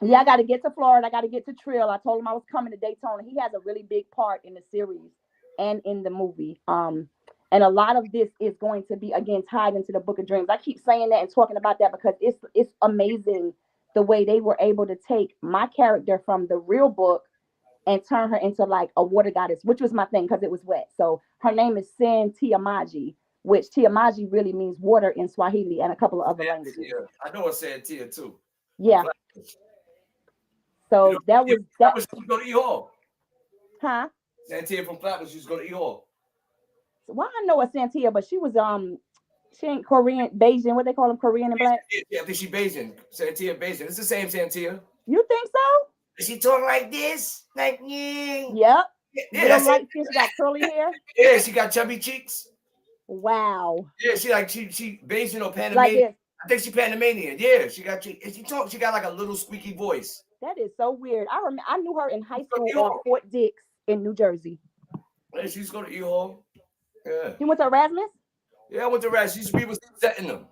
Yeah, I got to get to Florida. I got to get to Trill. I told him I was coming to Daytona. He has a really big part in the series and in the movie. And a lot of this is going to be, again, tied into the Book of Dreams. I keep saying that and talking about that because it's amazing the way they were able to take my character from the real book and turn her into like a water goddess, which was my thing because it was wet. So her name is Sin Tiamaji, which Tiamaji really means water in Swahili and a couple of other languages. Yeah. I know it's Santia too. Yeah. So that was she go to E-Hall. Huh? Santia from Flatbush, she used to go to E-Hall. Well, I know it's Santia, but she was she ain't Korean, Bayesian. What they call them, Korean and black? Yeah, I think she Bayesian. Santia Bayesian. It's the same Santia. You think so? Does she talk like this? Like yeah. Yep. Yeah, like she got curly hair. Yeah, she got chubby cheeks. Wow. Yeah, she Bayesian or Panamanian. Like I think she Panamanian. Yeah, she got she got like a little squeaky voice. That is so weird. I knew her in high school on Fort Dix in New Jersey. Yeah, she's going to E-Hall. Yeah. You went to Erasmus? Yeah, I went to Erasmus. We was setting them.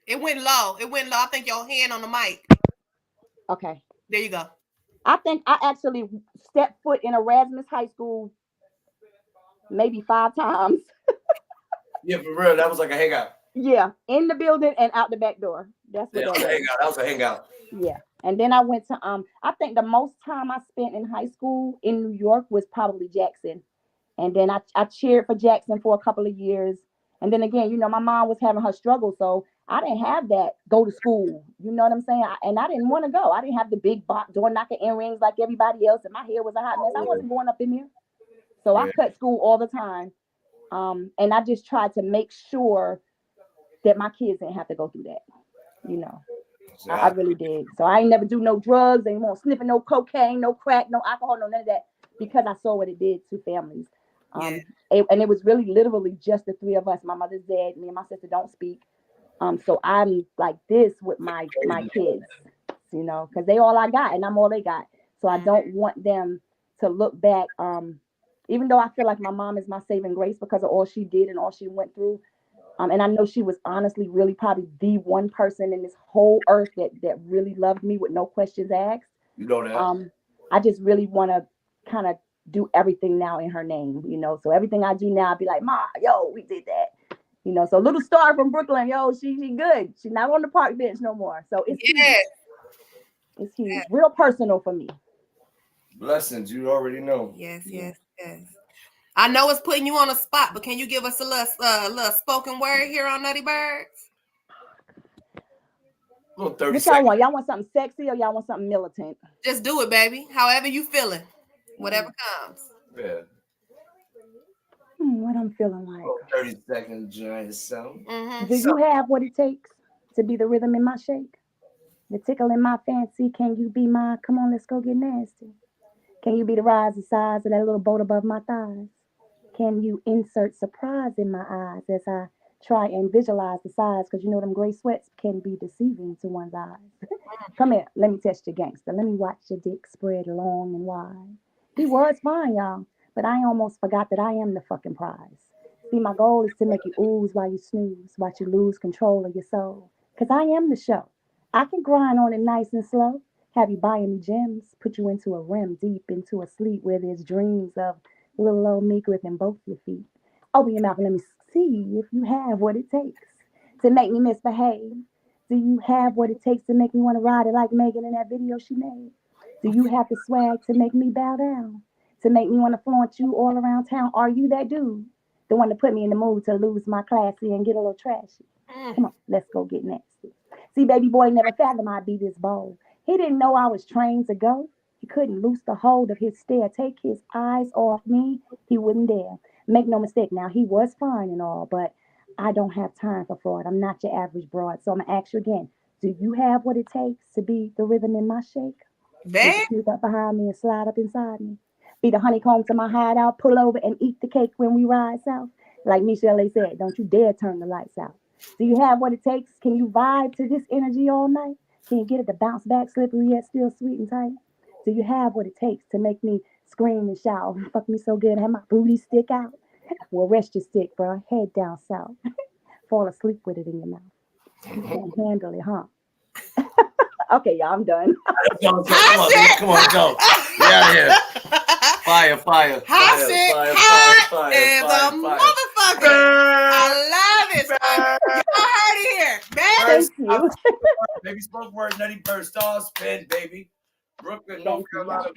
It went low. I think your hand on the mic. Okay. There you go. I think I actually stepped foot in Erasmus High School maybe 5 times. Yeah, for real. That was like a hangout. Yeah, in the building and out the back door. That's what that was a hangout. Yeah. And then I went to I think the most time I spent in high school in New York was probably Jackson. And then I cheered for Jackson for a couple of years. And then again, my mom was having her struggle, so I didn't have that go to school. You know what I'm saying? And I didn't want to go. I didn't have the big door knocking earrings like everybody else, and my hair was a hot mess. I wasn't going up in there. So I cut school all the time. And I just tried to make sure that my kids didn't have to go through that. You know, I really did. So I ain't never do no drugs, ain't more sniffing no cocaine, no crack, no alcohol, no none of that, because I saw what it did to families. And it was really literally just the three of us. My mother's dead. Me and my sister don't speak. So I'm like this with my kids, you know, because they all I got and I'm all they got. So I don't want them to look back. Even though I feel like my mom is my saving grace because of all she did and all she went through. And I know she was honestly really probably the one person in this whole earth that really loved me with no questions asked. You know that. I just really want to kind of do everything now in her name, you know. So everything I do now, I'll be like, Ma, yo, we did that. You know, so little Star from Brooklyn, yo, she good. She's not on the park bench no more. So it's huge. It's huge. Real personal for me. Blessings, you already know. Yes. I know it's putting you on a spot, but can you give us a little spoken word here on Nutty Birds? Little 30 what seconds. Y'all want? Y'all want something sexy or y'all want something militant? Just do it, baby. However you feeling. Whatever comes. Yeah. What I'm feeling like. 30 seconds, giant sound. Do you have what it takes to be the rhythm in my shake? The tickle in my fancy? Can you be my, come on, let's go get nasty? Can you be the rise and size of that little boat above my thighs? Can you insert surprise in my eyes as I try and visualize the size? Because you know them gray sweats can be deceiving to one's eyes. Come here, let me test your gangster. Let me watch your dick spread long and wide. He was fine, y'all, but I almost forgot that I am the fucking prize. See, my goal is to make you ooze while you snooze, watch you lose control of your soul. Because I am the show. I can grind on it nice and slow, have you buying me gems, put you into a REM, deep into a sleep where there's dreams of little old me gripping both your feet. Open your mouth and let me see if you have what it takes to make me misbehave. Do you have what it takes to make me want to ride it like Megan in that video she made? Do you have the swag to make me bow down? To make me want to flaunt you all around town? Are you that dude? The one to put me in the mood to lose my classy and get a little trashy? Come on, let's go get nasty. See, baby boy never fathomed I'd be this bold. He didn't know I was trained to go. He couldn't loose the hold of his stare. Take his eyes off me, he wouldn't dare. Make no mistake, now he was fine and all, but I don't have time for fraud. I'm not your average broad. So I'm going to ask you again. Do you have what it takes to be the rhythm in my shake? Sneak up behind me and slide up inside me. Be the honeycomb to my hideout. Pull over and eat the cake when we ride south. Like Michelle said, don't you dare turn the lights out. Do you have what it takes? Can you vibe to this energy all night? Can you get it to bounce back, slippery yet still sweet and tight? Do you have what it takes to make me scream and shout? Fuck me so good, have my booty stick out? Well, rest your stick, bro. Head down south. Fall asleep with it in your mouth. You can't handle it, huh? Okay, y'all, I'm done. Come on, go. Yeah, yeah. Fire. Fire. Motherfucker. I love it. Y'all heard it here. Thank you. Baby spoke word, Nutty Bird, Starspen, baby. Brooklyn, North Carolina.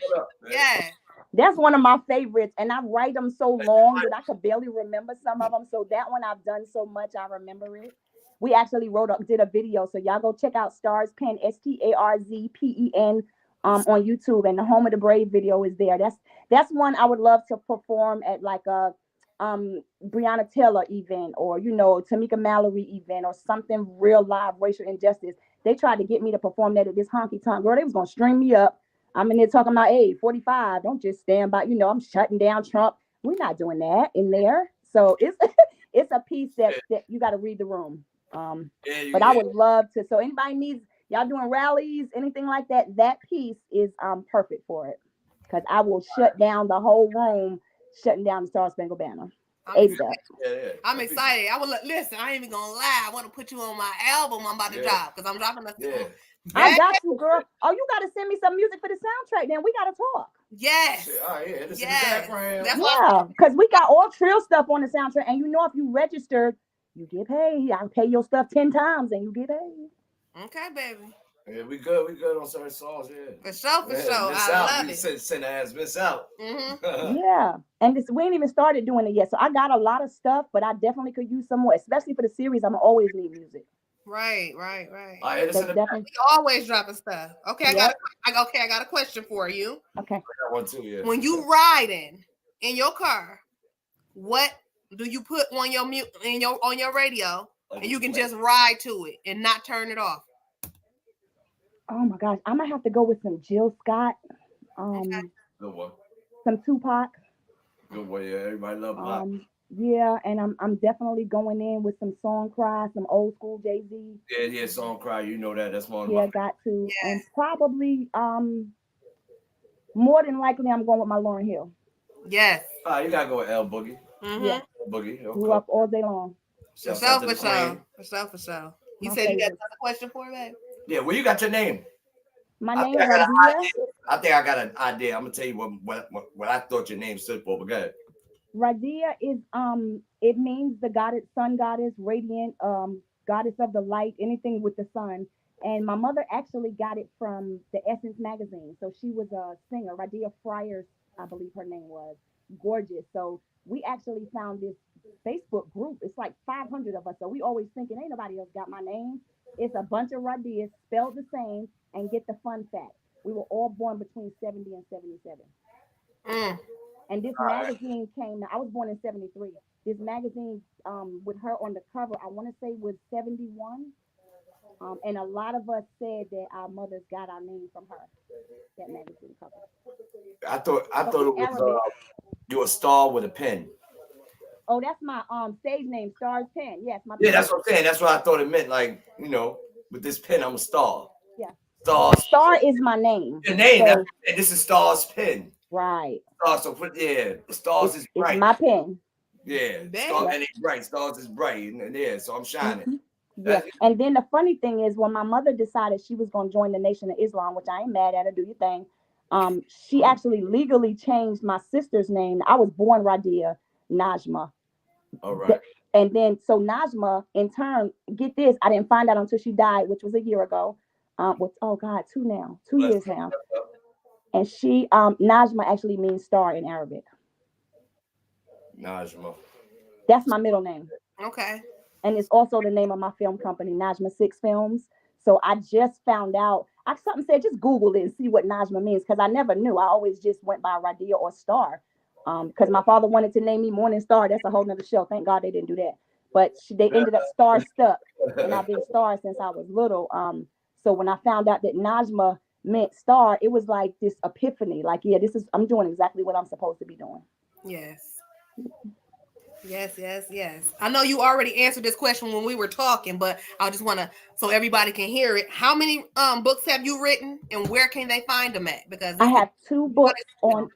Yeah. That's one of my favorites, and I write them so long that I could barely remember some of them. So that one I've done so much, I remember it. We actually did a video, so y'all go check out Starspen, STARZPEN, on YouTube, and the Home of the Brave video is there. That's one I would love to perform at like a Breonna Taylor event, or Tamika Mallory event, or something real live racial injustice. They tried to get me to perform that at this honky tonk. Girl, they was gonna string me up. I'm in there talking about, hey, 45. Don't just stand by. I'm shutting down Trump. We're not doing that in there. So it's a piece that you got to read the room. But I would love to. So anybody needs, y'all doing rallies, anything like that, that piece is perfect for it. Because I will shut down the whole room, shutting down the Star Spangled Banner. I'm excited. I will listen. I ain't even gonna lie. I want to put you on my album. I'm about to drop because I'm dropping a. I got you, girl. Oh, you got to send me some music for the soundtrack. Then we got to talk. Yes. Yeah, because we got all Trill stuff on the soundtrack, and if you registered, you get paid. I'll pay your stuff 10 times, and you get paid. Okay, baby. Yeah, we good on certain songs, yeah. For sure. I love it. Send ass miss out. Yeah, and we ain't even started doing it yet, so I got a lot of stuff, but I definitely could use some more, especially for the series. I'm always need music. Right. Definitely. Always dropping stuff. Okay, I got a question for you. Okay. I got one too, yeah. When you riding in your car, what do you put on your on your radio And you can just ride to it and not turn it off. Oh my gosh, I might have to go with some Jill Scott. Good one. Some Tupac. Good one, yeah. Everybody love Pop. Yeah, and I'm definitely going in with some Song Cry, some old school Jay-Z. Yeah, Song Cry. You know that. That's one of my. Yeah, got to. Yes. And probably more than likely I'm going with my Lauryn Hill. Yes. You gotta go with L Boogie. Yeah. Boogie. Okay. Grew up all day long. For sure. You said you got another question for me, babe? Yeah, well, you got your name. My name is Radia. I think I got an idea. I'm gonna tell you what I thought your name stood for, but go ahead. Radia is it means the goddess, sun goddess, radiant, goddess of the light, anything with the sun. And my mother actually got it from the Essence magazine. So she was a singer, Radia Friars, I believe her name was. Gorgeous. So we actually found this Facebook group. It's like 500 of us. So we always thinking, ain't nobody else got my name. It's a bunch of Radias spelled the same. And get the fun fact. We were all born between 70 and 77. And this magazine came, I was born in 73. This magazine with her on the cover, I want to say was 71. And a lot of us said that our mothers got our name from her, that magazine cover. I thought it was you a star with a pen. Oh, that's my stage name, Starspen. Yes, my pen. That's what I'm saying. That's what I thought it meant. Like, with this pen, I'm a star. Yeah. Star is my name. Your name. So, this is Starspen. Right. So the stars is bright. It's my pen. Yeah. And it's bright. Stars is bright. And so I'm shining. Mm-hmm. Yeah. And then the funny thing is when my mother decided she was going to join the Nation of Islam, which I ain't mad at her, do your thing. She actually legally changed my sister's name. I was born Radia Najma. All right. And then so Najma in turn, get this, I didn't find out until she died, which was a year ago. 2 years now. And she, Najma actually means star in Arabic. Najma. That's my middle name. Okay. And it's also the name of my film company, Najma 6 Films. So I just found out, something said, just Google it and see what Najma means, because I never knew. I always just went by Radia or Star. Because my father wanted to name me Morning Star. That's a whole nother show. Thank God they didn't do that. But they ended up Star stuck. And I've been Star since I was little. So when I found out that Najma meant star, it was like this epiphany. Like, yeah, I'm doing exactly what I'm supposed to be doing. Yes. I know you already answered this question when we were talking, but I just want to, so everybody can hear it. How many books have you written, and where can they find them at? Because I have 2 books on.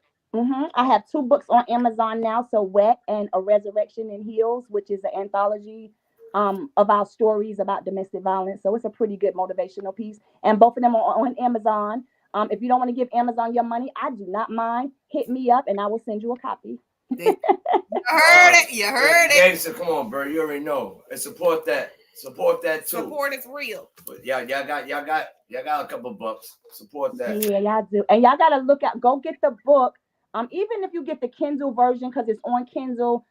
I have 2 books on Amazon now. So Wet and A Resurrection in Heels, which is an anthology of our stories about domestic violence. So it's a pretty good motivational piece. And both of them are on Amazon. If you don't want to give Amazon your money, I do not mind. Hit me up and I will send you a copy. You heard it. Gangster, come on, bro. You already know. And support that too. Support is real. But y'all got a couple bucks. Support that. Yeah, y'all do. And y'all gotta go get the book. Even if you get the Kindle version, because it's on Kindle,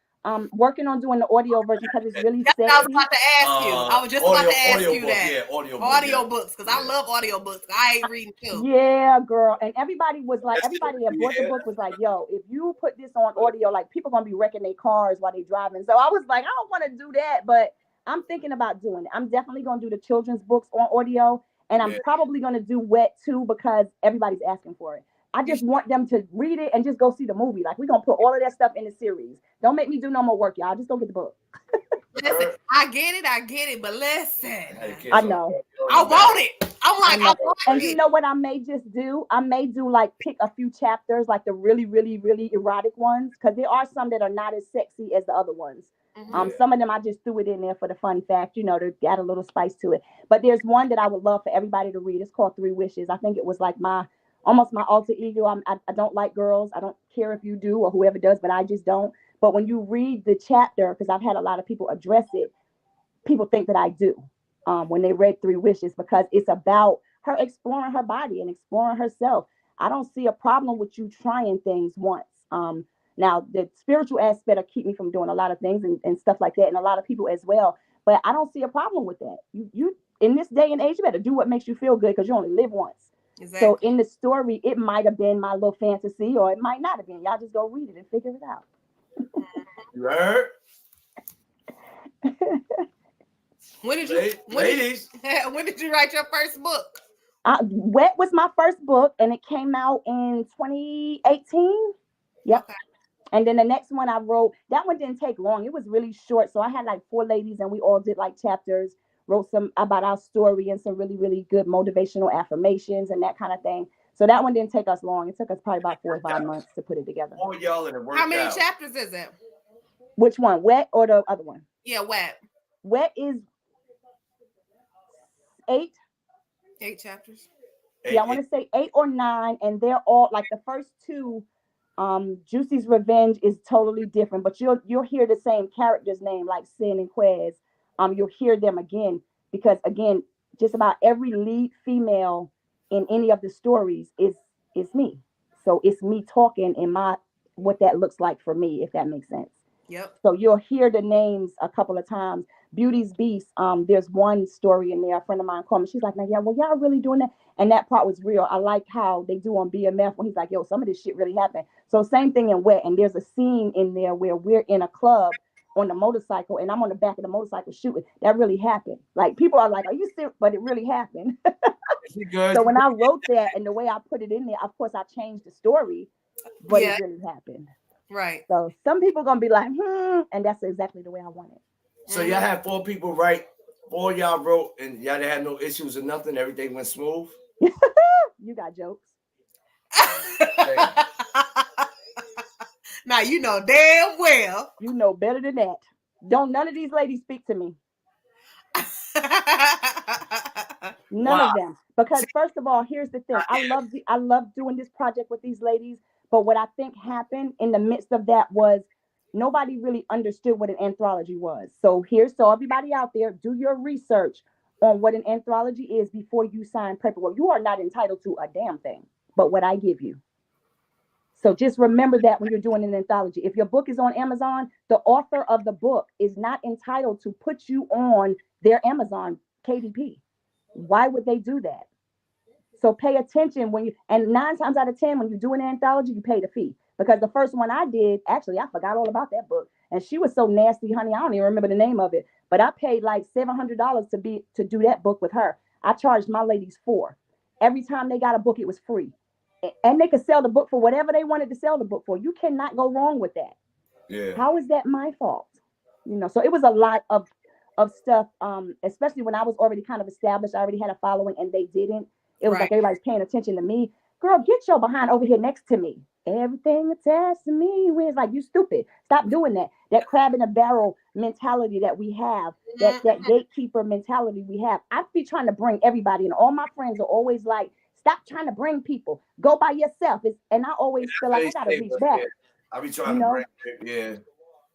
working on doing the audio version because it's really sexy. I was about to ask you. I was just about to ask you that. Yeah, audio books, because I love audio books. I ain't reading too. Yeah, girl. And everybody that bought the book was like, yo, if you put this on audio, like people gonna be wrecking their cars while they driving. So I was like, I don't want to do that, but I'm thinking about doing it. I'm definitely gonna do the children's books on audio, and I'm probably gonna do Wet too because everybody's asking for it. I just want them to read it and just go see the movie. Like, we're going to put all of that stuff in the series. Don't make me do no more work, y'all. Just go get the book. Listen, I get it. But listen. I know. I want it. I'm like, I want it. And you know what I may just do? I may do, like, pick a few chapters, like the really, really, really erotic ones. Because there are some that are not as sexy as the other ones. Some of them I just threw it in there for the fun fact, to add a little spice to it. But there's one that I would love for everybody to read. It's called 3 Wishes. I think it was like almost my alter ego. I don't like girls. I don't care if you do or whoever does, but I just don't. But when you read the chapter, because I've had a lot of people address it, people think that I do when they read 3 Wishes, because it's about her exploring her body and exploring herself. I don't see a problem with you trying things once. Now, the spiritual aspect will keep me from doing a lot of things and stuff like that, and a lot of people as well. But I don't see a problem with that. You in this day and age, you better do what makes you feel good, because you only live once. Exactly. So in the story, it might have been my little fantasy, or it might not have been. Y'all just go read it and figure it out. You heard? When did you, ladies? When did you write your first book? Wet was my first book, and it came out in 2018. Yep. Okay. And then the next one I wrote, that one didn't take long. It was really short. So I had like 4 ladies, and we all did like chapters, wrote some about our story and some really, really good motivational affirmations and that kind of thing. So that one didn't take us long. It took us probably about 4 or 5 months to put it together. Oh, y'all in it worked How many out. chapters is it? Which one, Wet or the other one? Yeah, Wet. Wet is 8. 8 chapters. Yeah, I want to say 8 or 9, and they're all like the first 2. Juicy's Revenge is totally different, but you'll hear the same character's name, like Sin and Quez. You'll hear them again because again, just about every lead female in any of the stories is me. So it's me talking in what that looks like for me, if that makes sense. Yep. So you'll hear the names a couple of times. Beauty's Beast. There's one story in there. A friend of mine called me. She's like, "Now, yeah, well, y'all really doing that?" And that part was real. I like how they do on BMF when he's like, "Yo, some of this shit really happened." So same thing in Wet. And there's a scene in there where we're in a club on the motorcycle, and I'm on the back of the motorcycle shooting. That really happened. Like people are like, "Are you serious?" But it really happened. So when I wrote that and the way I put it in there, of course I changed the story, but it really happened. Right. So some people are gonna be like, and that's exactly the way I want it. So y'all had 4 people write, 4 y'all wrote, and y'all didn't have no issues or nothing. Everything went smooth. You got jokes. Now you know damn well. You know better than that. Don't none of these ladies speak to me. None of them. Because first of all, here's the thing. I love doing this project with these ladies. But what I think happened in the midst of that was nobody really understood what an anthology was. So everybody out there, do your research on what an anthology is before you sign paperwork. You are not entitled to a damn thing but what I give you. So just remember that when you're doing an anthology. If your book is on Amazon, the author of the book is not entitled to put you on their Amazon KDP. Why would they do that? So pay attention and 9 times out of 10, when you do an anthology, you pay the fee. Because the first one I did, actually, I forgot all about that book. And she was so nasty, honey, I don't even remember the name of it. But I paid like $700 to do that book with her. I charged my ladies $4. Every time they got a book, it was free. And they could sell the book for whatever they wanted to sell the book for. You cannot go wrong with that. Yeah. How is that my fault? So it was a lot of stuff, especially when I was already kind of established. I already had a following and they didn't. It was like everybody's paying attention to me. Girl, get your behind over here next to me. Everything attached to me. It's like, you stupid. Stop doing that. That crab in a barrel mentality that we have, that gatekeeper mentality we have. I be trying to bring everybody, and all my friends are always like, stop trying to bring people. Go by yourself. And I always feel like I gotta reach back. I be trying to bring people,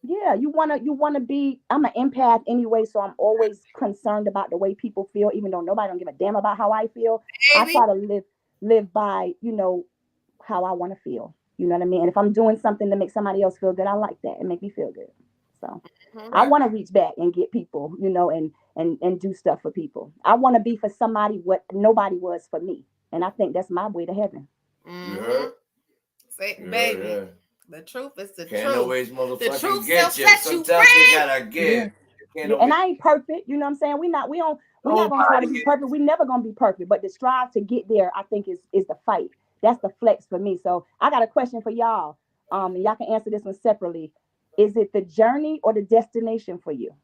Yeah, you wanna be. I'm an empath anyway, so I'm always concerned about the way people feel, even though nobody don't give a damn about how I feel. I try to live by, how I want to feel. You know what I mean? And if I'm doing something to make somebody else feel good, I like that and make me feel good. So I want to reach back and get people, and do stuff for people. I want to be for somebody what nobody was for me, and I think that's my way to heaven. Say, baby. Yeah. The truth is the truth. Always the truth get you. Set Sometimes you gotta give. Yeah. And I ain't perfect. You know what I'm saying? We're not gonna try to be perfect. We're never gonna be perfect. But the strive to get there, I think, is the fight. That's the flex for me. So I got a question for y'all. And y'all can answer this one separately. Is it the journey or the destination for you?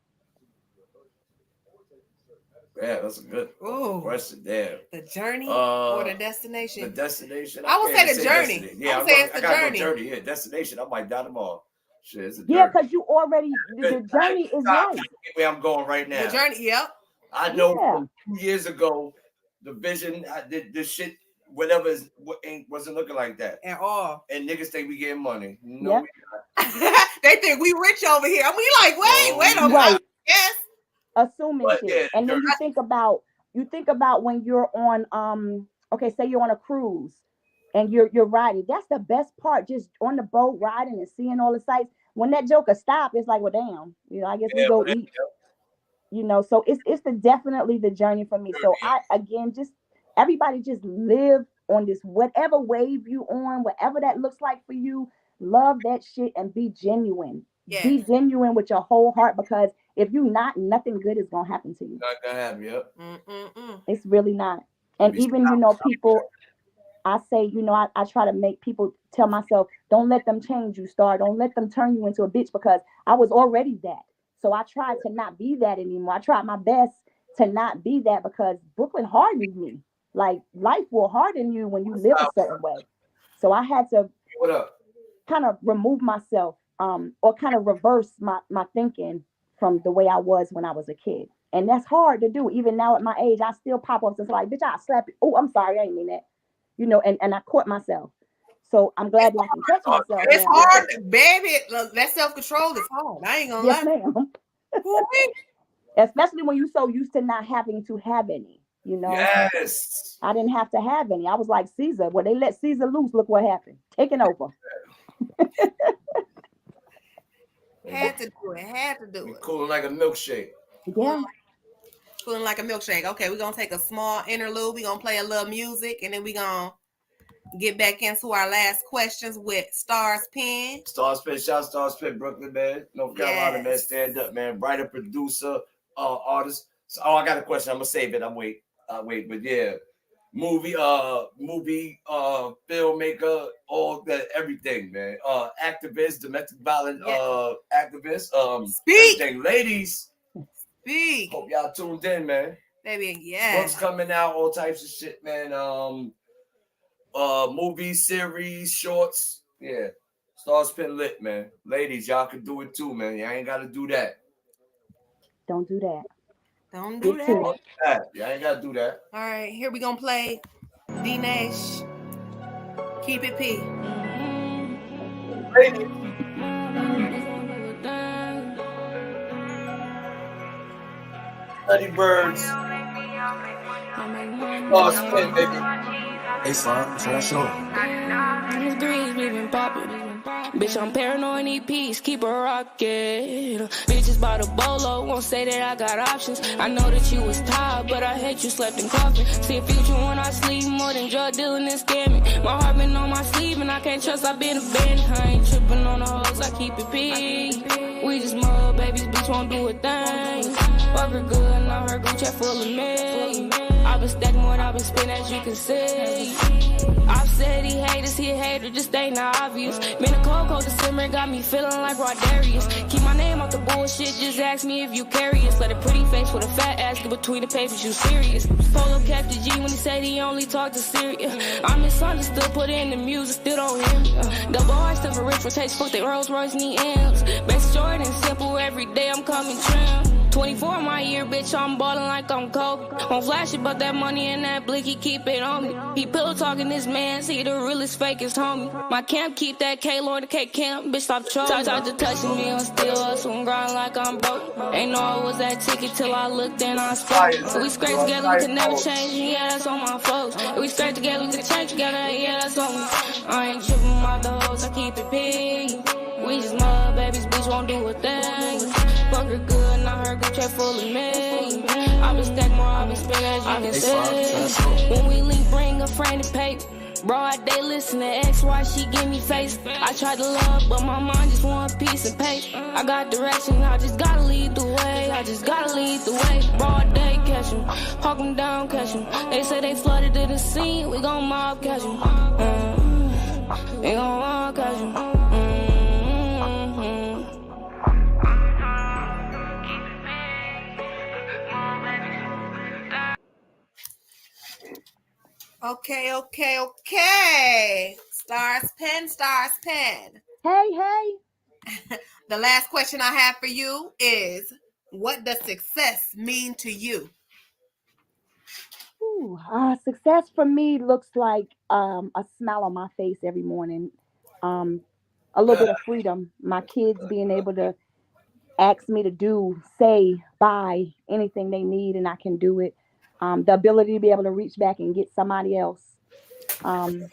Yeah, that's a good question there. The journey or the destination? The destination. I would say the journey. Destiny. Yeah, I would say it's the journey. Journey. Yeah, destination. I might down them all. Shit, it's a journey. Yeah, because you already the journey is right. Where I'm going right now. The journey. Yep. I know from 2 years ago, the vision. I did this shit. Whatever wasn't looking like that at all. And niggas think we getting money. No, they think we rich over here. I mean, like, wait a minute. Yes. Assuming shit. Yeah, and then you think about when you're on say you're on a cruise and you're riding. That's the best part, just on the boat riding and seeing all the sights. When that joker stop, it's like, well, damn, I guess we go eat. So it's definitely the journey for me. So I again everybody just live on this whatever wave you on, whatever that looks like for you. Love that shit and be genuine. Be genuine with your whole heart, because if you're not, nothing good is gonna happen to you. Not gonna happen, yep. It's really not. And even, people, I say, I try to make people tell myself, don't let them change you, Star. Don't let them turn you into a bitch, because I was already that. So I tried to not be that anymore. I tried my best to not be that, because Brooklyn hardened me. Like, life will harden you when you live a certain way. So I had to kind of remove myself, or kind of reverse my thinking from the way I was when I was a kid. And that's hard to do. Even now at my age, I still pop up and say, like, bitch, I'll slap you. Oh, I'm sorry, I ain't mean that. And I caught myself. So I'm glad that I can catch myself. It's hard, baby. Look, that self-control is hard. I ain't gonna lie. Ma'am. Especially when you're so used to not having to have any, Yes. I didn't have to have any. I was like Caesar. When they let Caesar loose, look what happened. Taking over. Had to do it. Cooling like a milkshake. Yeah. Cooling like a milkshake. Okay, we're gonna take a small interlude. We're gonna play a little music, and then we're gonna get back into our last questions with Starspen. Starspen, shout Starspen, Brooklyn, man. North Carolina, man. Stand up, man. Writer, producer, artist. So, I got a question. I'm gonna save it. I'll wait. But yeah. Movie, filmmaker, all that, everything, man. Activist, domestic violence, activist. Speak, everything. Ladies. Speak. Hope y'all tuned in, man. Baby, yeah. Books coming out, all types of shit, man. Movies, series, shorts. Yeah. Starspen lit, man. Ladies, y'all can do it too, man. Y'all ain't gotta do that. Don't do that. Don't do that. Y'all ain't gotta do that. All right, here we gonna play D-Nash. Keep it P. Ladies. Nutty Birds. Starspen, baby. Hey, son, so that's all. Bitch, I'm paranoid, need peace, keep a rocket. Bitches bought a bolo, won't say that I got options. I know that you was tired, but I hate you slept in coffin. See a future when I sleep, more than drug dealing and scamming. My heart been on my sleeve and I can't trust, I been abandoned. I ain't tripping on the hoes, I keep it P. We just mud babies, bitch won't do a thing. Fuck her good, now her group chat full of me. I've been stacking what I've been spending, as you can see. I've said he haters, he a hater, just ain't obvious. Been a cold December, got me feeling like Rodarius. Keep my name off the bullshit, just ask me if you curious. Let a pretty face with a fat ass get between the papers, you serious. Polo kept the G when he said he only talked to Syria. I misunderstood, put in the music, still don't hear me. Double R stuff for rich, rotates, fuck they Rolls Royce, need M's. Best short and simple, every day I'm coming trim. 24 my year, bitch, I'm ballin' like I'm coke. Won't flash it, but that money and that blicky keep it on me. He pillow talking this man, see the realest fakest homie. My camp keep that K-Lord, the K-Camp, bitch, stop trolling. Start to touching me, I'm still hustling, grind like I'm broke. Ain't know it was that ticket till I looked and I spoke. If we scrape together, we can never change, yeah, that's on my folks. If we scrape together, we can change together, yeah, that's on me. I ain't tripping about the hoes, I keep it P. We just mud babies, bitch, won't do a thing. Fuck her good, not her good chat full of me. I been stack more, I been spend, as you can see. When we link, bring a friend and paper. Bro, I day listen to X, why she give me face. I tried to love, but my mind just want peace and pace. I got direction, I just gotta lead the way. I just gotta lead the way. Broad day, catch 'em, hawk 'em down, catch 'em. They say they flooded to the scene, we gon' mob catch 'em. We gon' mob catch 'em. Okay. Starspen. Hey. The last question I have for you is, what does success mean to you? Success for me looks like a smile on my face every morning. A little bit of freedom. My kids being able to ask me to do, say, buy anything they need, and I can do it. The ability to be able to reach back and get somebody else, and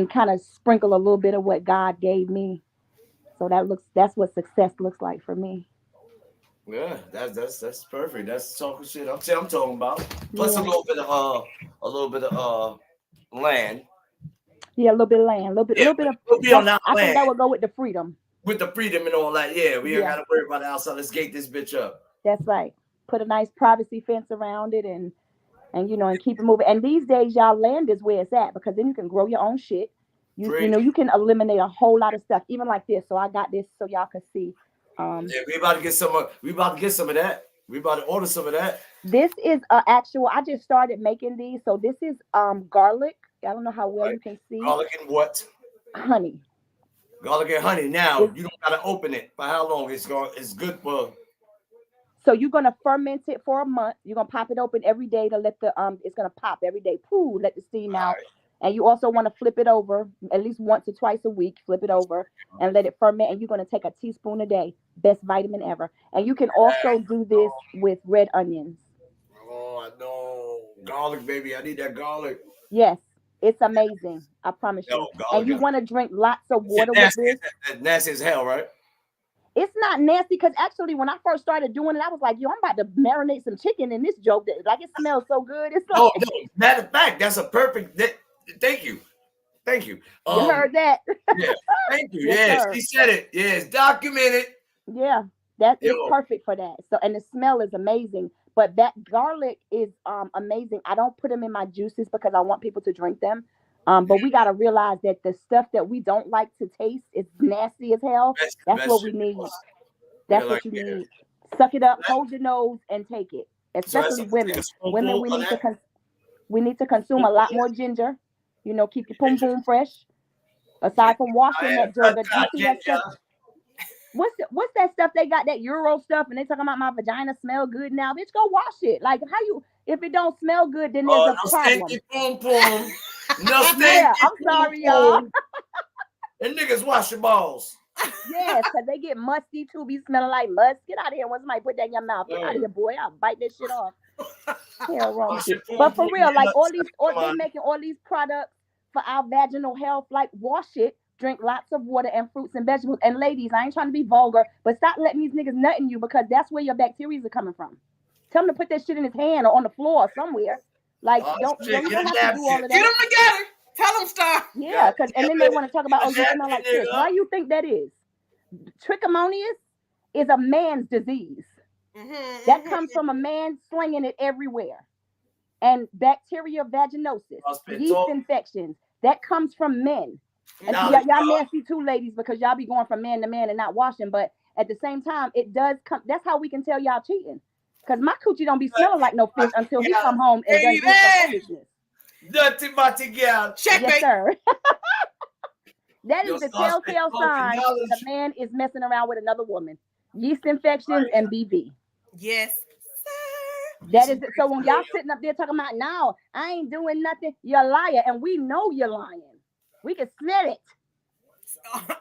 kind of sprinkle a little bit of what God gave me. So that's what success looks like for me. Yeah, that's perfect. That's talking shit I'm talking about. Plus a little bit of land. Yeah, a little bit of land, a little bit of. on that I land. think that would go with the freedom. with the freedom and all that. Yeah, we ain't got to worry about the outside. Let's gate this bitch up. That's right. Put a nice privacy fence around it and you know, and keep it moving. And these days, y'all, land is where it's at because then you can grow your own shit. You know, you can eliminate a whole lot of stuff, even like this. So I got this so y'all can see. Yeah, we about to get some of that. We about to order some of that. This is actual. I just started making these. So this is garlic. I don't know how well you can see. Garlic and what? Honey. Garlic and honey. Now you don't gotta open it. For how long? It's good for. So you're gonna ferment it for a month. You're gonna pop it open every day to let the it's gonna pop every day. Pooh, let the steam out. Right. And you also want to flip it over at least once or twice a week. Flip it over and let it ferment. And you're gonna take a teaspoon a day. Best vitamin ever. And you can also do this with red onions. Oh, I know. Garlic, baby. I need that garlic. Yes, it's amazing. I promise you. And you want to drink lots of water with this. That's nasty as hell, right? It's not nasty because actually when I first started doing it, I was like, yo, I'm about to marinate some chicken in this joke. Like it smells so good. It's like, no. Matter of fact, that's a perfect. Thank you. You heard that? Yeah. Thank you. Yes, he said it. Yes, documented. Yeah, that is perfect for that. So, and the smell is amazing. But that garlic is amazing. I don't put them in my juices because I want people to drink them. But we got to realize that the stuff that we don't like to taste is nasty as hell. That's what we need. That's what you need. Suck it up, hold your nose, and take it. Especially women. Women, we need to consume a lot more ginger. You know, keep your pum pum fresh. Aside from washing that stuff. What's that stuff they got, that Euro stuff, and they talking about my vagina smell good now? Bitch, go wash it. Like, how you, if it don't smell good, then there's a problem. I'm sorry, y'all. And niggas wash your balls. Yes, because they get musty too, be smelling like must. Get out of here when somebody put that in your mouth. Get out of here, boy. I'll bite that shit off. Hell wrong. But for real, like they're making all these products for our vaginal health. Like, wash it. Drink lots of water and fruits and vegetables. And ladies, I ain't trying to be vulgar, but stop letting these niggas nut in you because that's where your bacteria are coming from. Tell him to put that shit in his hand or on the floor or somewhere. Like, you don't have to do all of that. Get them together. Tell them stop. Yeah, because and then they want to talk about, oh, you smell like shit. Why you think that is? Trichomoniasis is a man's disease. That comes from a man slinging it everywhere. And bacteria vaginosis, yeast infections, that comes from men. And y'all nasty too, ladies, because y'all be going from man to man and not washing. But at the same time, it does come. That's how we can tell y'all cheating. Because my coochie don't be smelling like no fish until he come home and does some foolishness. Dirty matty girl. Check yes, sir. That is the telltale sign the man is messing around with another woman. Yeast infections and BV. Yes. That is it. So when y'all sitting up there talking about, no, I ain't doing nothing, you're a liar. And we know you're lying. We can smell it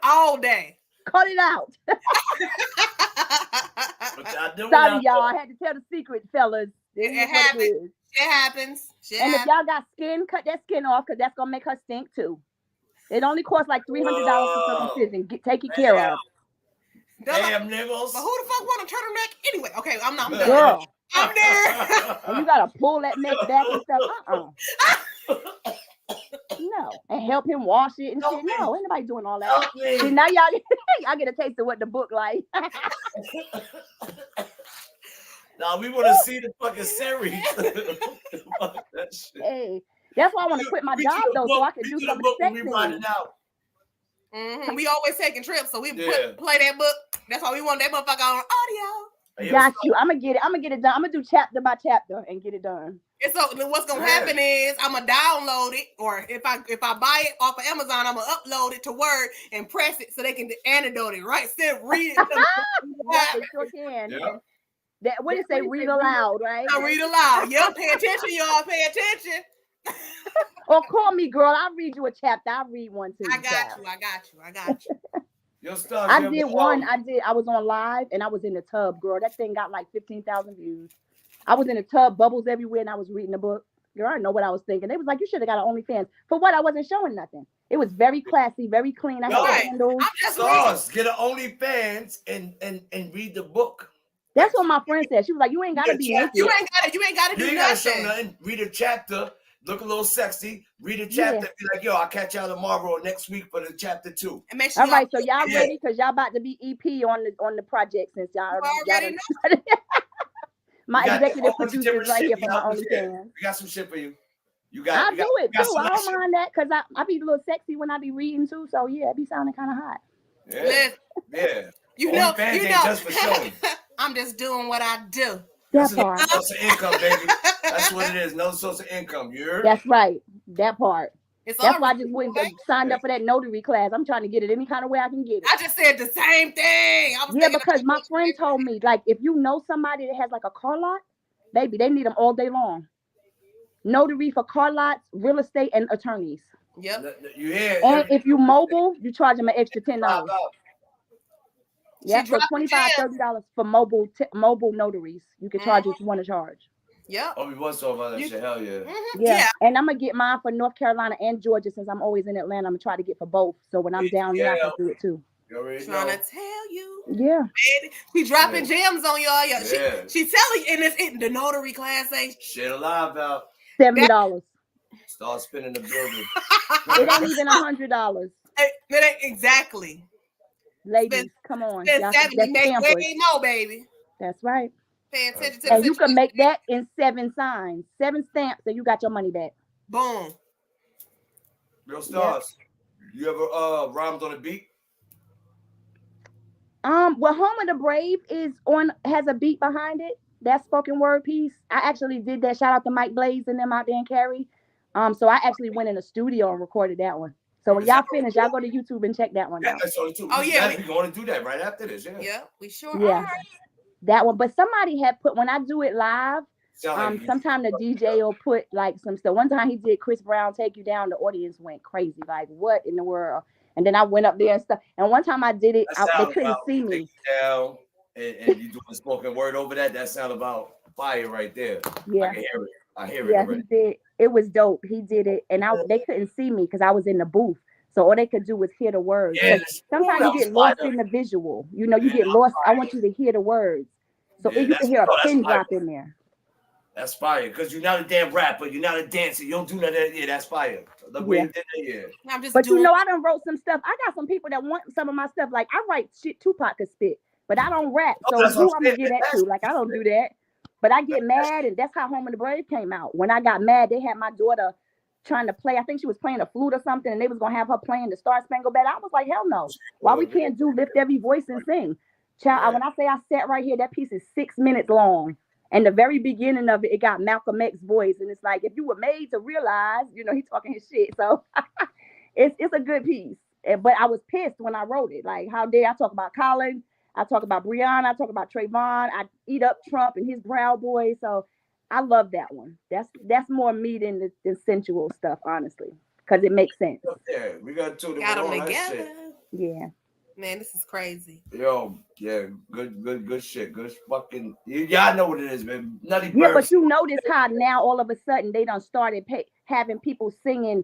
all day. Cut it out. Sorry, y'all. I had to tell the secret, fellas. It happens. It happens. And if y'all got skin, cut that skin off because that's gonna make her stink too. It only costs like $300 for circumcision. Take it care of. Damn niggas. But who the fuck want to turn her neck anyway? Okay, I'm not. Girl. I'm there. And you gotta pull that neck back and stuff. No, and help him wash it and shit. No, ain't nobody doing all that. See, now y'all get a taste of what the book like. Now we want to see the fucking series. That shit. Hey, that's why I want to quit my job though, so I can do some of the sex things. We always taking trips, so we play that book. That's why we want that motherfucker on audio. Got you. I'm gonna get it done. I'm gonna do chapter by chapter and get it done. And so what's gonna happen is I'm gonna download it, or if I buy it off of Amazon, I'm gonna upload it to Word and press it so they can annotate it, right? Instead read it. They sure can. Yeah. What do you say? Read aloud, right? I read aloud. Yeah, pay attention, y'all. Pay attention. Or call me, girl. I'll read you a chapter. I'll read one too. I got you. I did one. I was on live and I was in the tub, girl. That thing got like 15,000 views. I was in the tub, bubbles everywhere, and I was reading a book. Girl, I don't know what I was thinking. They was like, you should have got an OnlyFans. For what? I wasn't showing nothing. It was very classy, very clean. I had candles. Get an OnlyFans and read the book. That's what my friend said. She was like, you ain't gotta be naked. You ain't gotta do nothing. Show nothing. Read a chapter. look a little sexy, read a chapter, be like, yo, I'll catch y'all tomorrow or next week for the chapter 2. And make sure all right, so y'all ready? Because y'all about to be EP on the project since y'all already know. My executive producer's right here for my OnlyFans. We got some shit for you. I'll do it too. I don't mind that because I be a little sexy when I be reading too. So yeah, it be sounding kind of hot. Yeah. You know, just for showing. I'm just doing what I do. That's another source of income, baby. That's what it is. Another source of income. You heard? That's right. That part. That's why I just went and signed up for that notary class. I'm trying to get it any kind of way I can get it. I just said the same thing. Because my friend told me, like, if you know somebody that has like a car lot, baby, they need them all day long. Notary for car lots, real estate, and attorneys. Yep. And if you mobile, you charge them an extra $10. Yeah, so $25, $30 for mobile notaries. You can charge if you want to charge. Yeah. Oh, we was talking about that shit. Hell yeah. Yeah. And I'm gonna get mine for North Carolina and Georgia since I'm always in Atlanta. I'm gonna try to get for both. So when I'm down there, I can do it too. Trying to tell you. Yeah. We dropping gems on y'all. She telling you, and the notary class ain't shit alive out. $70. Start spinning the building. It ain't even $100. It ain't exactly. Ladies, come on. Y'all, 70 make way more, baby. That's right. Pay attention to and you can make that in 7 signs, 7 stamps, and you got your money back. Boom. Real Stars. You ever rhymed on a beat? Well, Home of the Brave has a beat behind it. That spoken word piece. I actually did that. Shout out to Mike Blaze and them out there in Cary. So I actually went in the studio and recorded that one. So when y'all finish, y'all go to YouTube and check that one out. That's only two. Oh yeah, we're going to do that right after this. Yeah, we sure are. That one. But somebody had put, when I do it live, sometimes the DJ will put like some stuff. One time he did Chris Brown Take You Down. The audience went crazy. Like, what in the world? And then I went up there and stuff. And one time I did it, they couldn't see me. Take you down, and you doing spoken word over that. That sound about fire right there. Yeah, I can hear it. I hear it. Yeah, he did. It was dope. He did it, and they couldn't see me because I was in the booth. So all they could do was hear the words. Yes. Sometimes you get lost in the visual. You know, you get lost. I want you to hear the words. So if you can hear a pin drop in there. That's fire. Because you're not a damn rapper. You're not a dancer. You don't do none of that. Yeah, that's fire. The way you did that, But you know, I done wrote some stuff. I got some people that want some of my stuff. Like, I write shit Tupac could spit. But I don't rap. So who I'm going to get that to? Like, I don't do that. But I get mad. And that's how Home of the Brave came out. When I got mad, they had my daughter trying to play. I think she was playing a flute or something, and they was gonna have her playing the Starspen Band. I was like, hell no. Why we can't do Lift Every Voice and Sing? Child, when I say I sat right here, that piece is 6 minutes long. And the very beginning of it, it got Malcolm X's voice. And it's like, if you were made to realize, you know, he's talking his shit. So it's a good piece. But I was pissed when I wrote it. Like, how dare I talk about Colin? I talk about Breonna. I talk about Trayvon. I eat up Trump and his Proud Boys. So I love that one. That's more me than the sensual stuff, honestly, because it makes sense. Yeah, we got them together. Yeah. Man, this is crazy. Yo, yeah, good shit. Good fucking. Y'all know what it is, man. Nutty Birds. Yeah, but you notice how now all of a sudden they done started having people singing,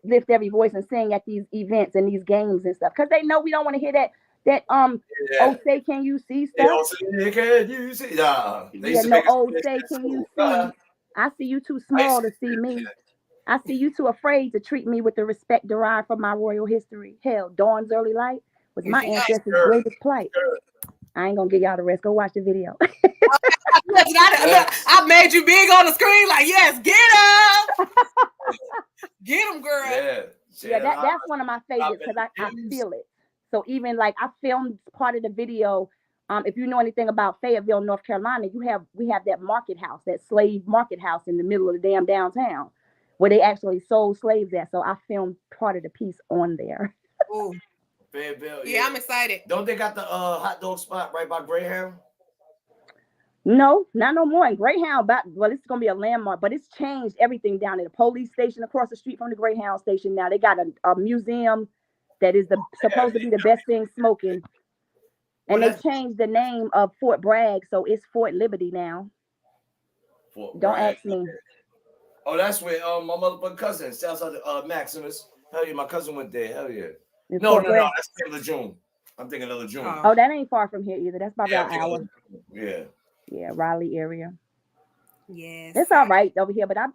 Lift Every Voice and sing at these events and these games and stuff, because they know we don't want to hear that. Oh, say can you see stuff? Can you see? Say can you see? I see you too small to see me. I see you too afraid to treat me with the respect derived from my royal history. Hell, Dawn's early light was my ancestors' greatest plight. I ain't gonna give y'all the rest. Go watch the video. I made you big on the screen, like, yes, get him. Get him, girl. Yeah, that's one of my favorites because I feel it. So even like I filmed part of the video. If you know anything about Fayetteville, North Carolina, we have that market house, that slave market house in the middle of the damn downtown, where they actually sold slaves at. So I filmed part of the piece on there. Ooh. Fayetteville, yeah, I'm excited. Don't they got the hot dog spot right by Greyhound? No, not no more. And Greyhound, it's gonna be a landmark, but it's changed everything down there. The police station across the street from the Greyhound station. Now they got a museum that is supposed to be the best thing smoking. And they changed the name of Fort Bragg, so it's Fort Liberty now. Don't ask me. Oh, that's where my motherfucking cousin, shouts out to Maximus. Hell yeah, my cousin went there. Hell yeah. No, that's Lejeune. I'm thinking of Lejeune. Oh, that ain't far from here either. That's about an hour. Yeah. Yeah, Raleigh area. Yes. It's all right over here, but I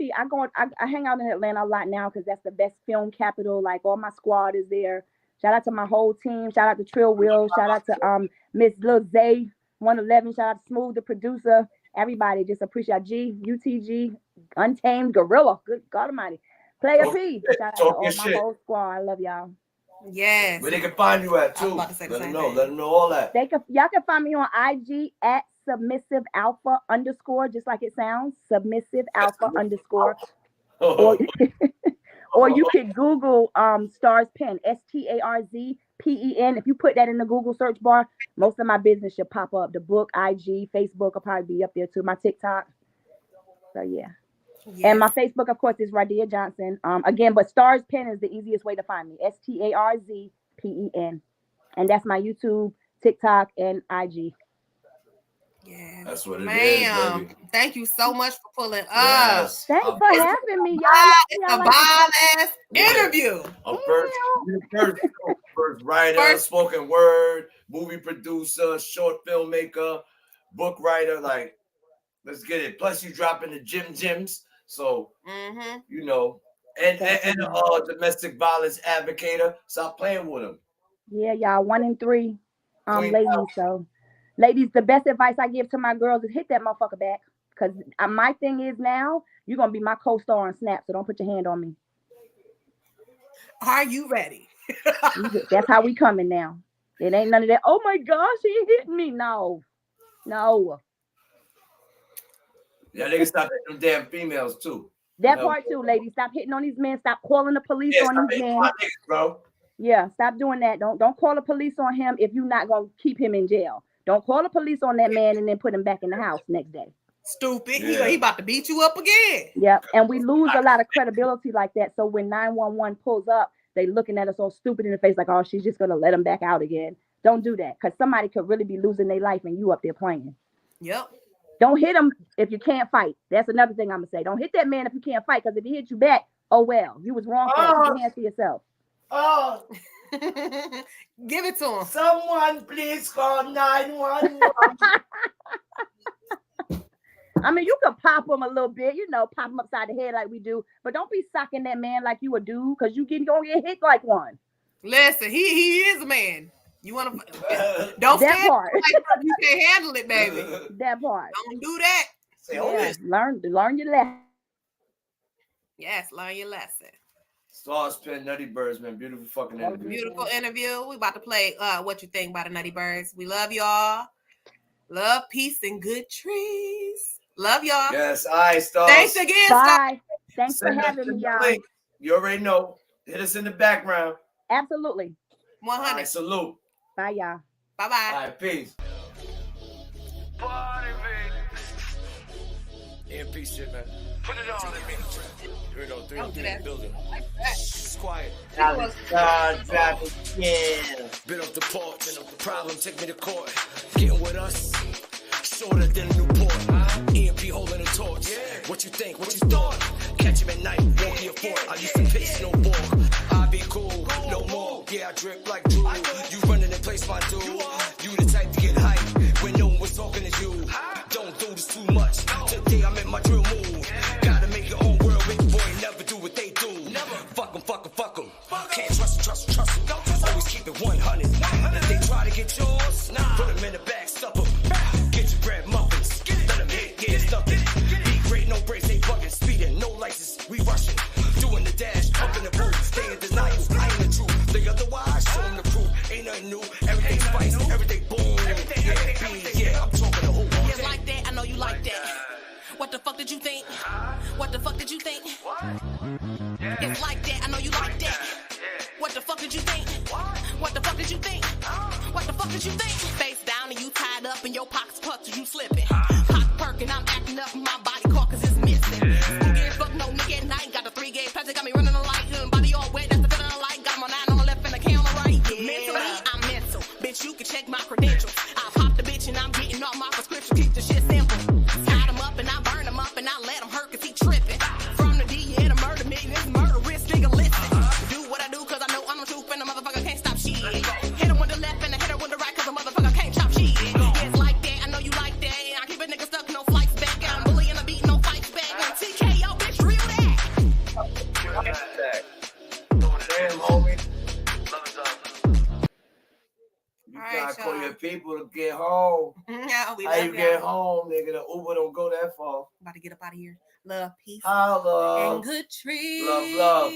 hang out in Atlanta a lot now because that's the best film capital. Like all my squad is there. Shout out to my whole team. Shout out to Trill Will. Shout out to Miss Lil Zay 111. Shout out to Smooth, the producer. Everybody just appreciate G, UTG, Untamed, Gorilla. Good God Almighty. Player P. Shout out to all my whole squad. I love y'all. Yes. Where they can find you at too. Let them know. Let them know all that. Y'all can find me on IG at submissive alpha _, just like it sounds, submissive alpha _ or you can Google Starspen, STARZPEN. If you put that in the Google search bar, most of my business should pop up. The book, IG, Facebook will probably be up there too. My TikTok. So yeah. Yes. And my Facebook, of course, is Radia Johnson. Again, but Starspen is the easiest way to find me. STARZPEN. And that's my YouTube, TikTok, and IG. Yeah, that's what it is, baby. Thank you so much for pulling up. Yes. Thanks for having me, y'all. It's a wild-ass interview. First writer, spoken word, movie producer, short filmmaker, book writer. Like, let's get it. Plus, you dropping the gyms. So, you know, and domestic violence advocator. Stop playing with them. Yeah, y'all. 1 in 3 ladies. So, ladies, the best advice I give to my girls is hit that motherfucker back. Because my thing is now, you're going to be my co-star on Snap, so don't put your hand on me. Are you ready? That's how we coming now. It ain't none of that, oh my gosh, he hitting me. No. Yeah, they can stop hitting them damn females too. That part too, ladies. Stop hitting on these men. Stop calling the police on these men. Niggas, bro. Yeah, stop doing that. Don't call the police on him if you're not going to keep him in jail. Don't call the police on that man and then put him back in the house next day. Stupid. Yeah. He about to beat you up again. Yeah, and we lose a lot of credibility like that. So when 911 pulls up, they looking at us all stupid in the face like, oh, she's just going to let him back out again. Don't do that, because somebody could really be losing their life and you up there playing. Yep. Don't hit him if you can't fight. That's another thing I'm going to say. Don't hit that man if you can't fight, because if he hit you back, oh well. You was wrong for it. Put your hands to yourself. Oh. Give it to him. Someone please call 911. I mean, you could pop him a little bit, pop him upside the head like we do, but don't be socking that man like you a dude, because you gonna get hit like one. Listen, he is a man. You want to don't stand part. Like you can't handle it, baby. That part. Don't do that. Yeah, learn your lesson. Yes, learn your lesson. Starspen, Nutty Birds, man. Beautiful fucking interview. Beautiful interview. We about to play What You Think About the Nutty Birds. We love y'all. Love, peace, and good trees. Love y'all. Yes, all right, Stars. Thanks again, Bye. Thanks for having me, y'all. You already know. Hit us in the background. Absolutely. 100. All right, salute. Bye, y'all. Bye-bye. All right, peace. Yeah, peace shit, man. Put it on. Here we go. 3 in the building. It's quiet. Drop it, yeah. Bit off the porch, problem, take me to court. Getting with us, shorter than a Newport. EMP holding a torch. What you think? What you thought? Catch him at night, walking your fort. I used to pitch no ball. I be cool, no more. Yeah, I drip like Drew. You running in place, my dude. You the type to get hype when no one was talking to you. Don't do this too much. Today I'm in my drill mood. Gotta make your own world, big boy. Never do what they do. Fuck them. Can't trust them. Always keep it 100. If they try to get yours, put them in the back, stuff them. Get your bread muffins. Let them hit, yeah, it's nothing. Be great, no brakes, they bugging. Speeding, no license, we rushing. Doing the dash, up in the booth. Stay in denial, I ain't the truth. Think otherwise, show them the proof. Ain't nothing new, everything's spice, everything boom. Yeah, I'm talking the whole world. You like that? I know you like that. What the fuck did you think? What the fuck did you think? It's like that. I know you like that. What the fuck did you think? What the fuck did you think? What the fuck did you think? Face down and you tied up and your pockets pucked and you slipping. Pop perking, I'm acting up, my body caucus is missing. Who gives fuck no nigga at night? Got the 3 gauge plastic, got me running the light. Body all wet, that's the feeling I like. Got my 9 on the left and a K on the right. Yeah. Mentally, I'm mental. Bitch, you can check my credentials. I pop the bitch and I'm getting all my prescription. Keep the shit simple. Tied him up and I burn him up and I let him hurt cause he tripping. From the D, yeah, the murder million, this murderous nigga listen. Do what I do cause I know I'm the truth and the motherfucker can't stop shit. Hit him with the left and I hit her with the right cause the motherfucker can't chop shit. Yeah, it's like that, I know you like that. I keep a nigga stuck, no flights back. I'm bullying a beat, no fight. people to get home. How you get home, nigga? The Uber don't go that far. About to get up out of here. Love, peace, love, and good trees. Love.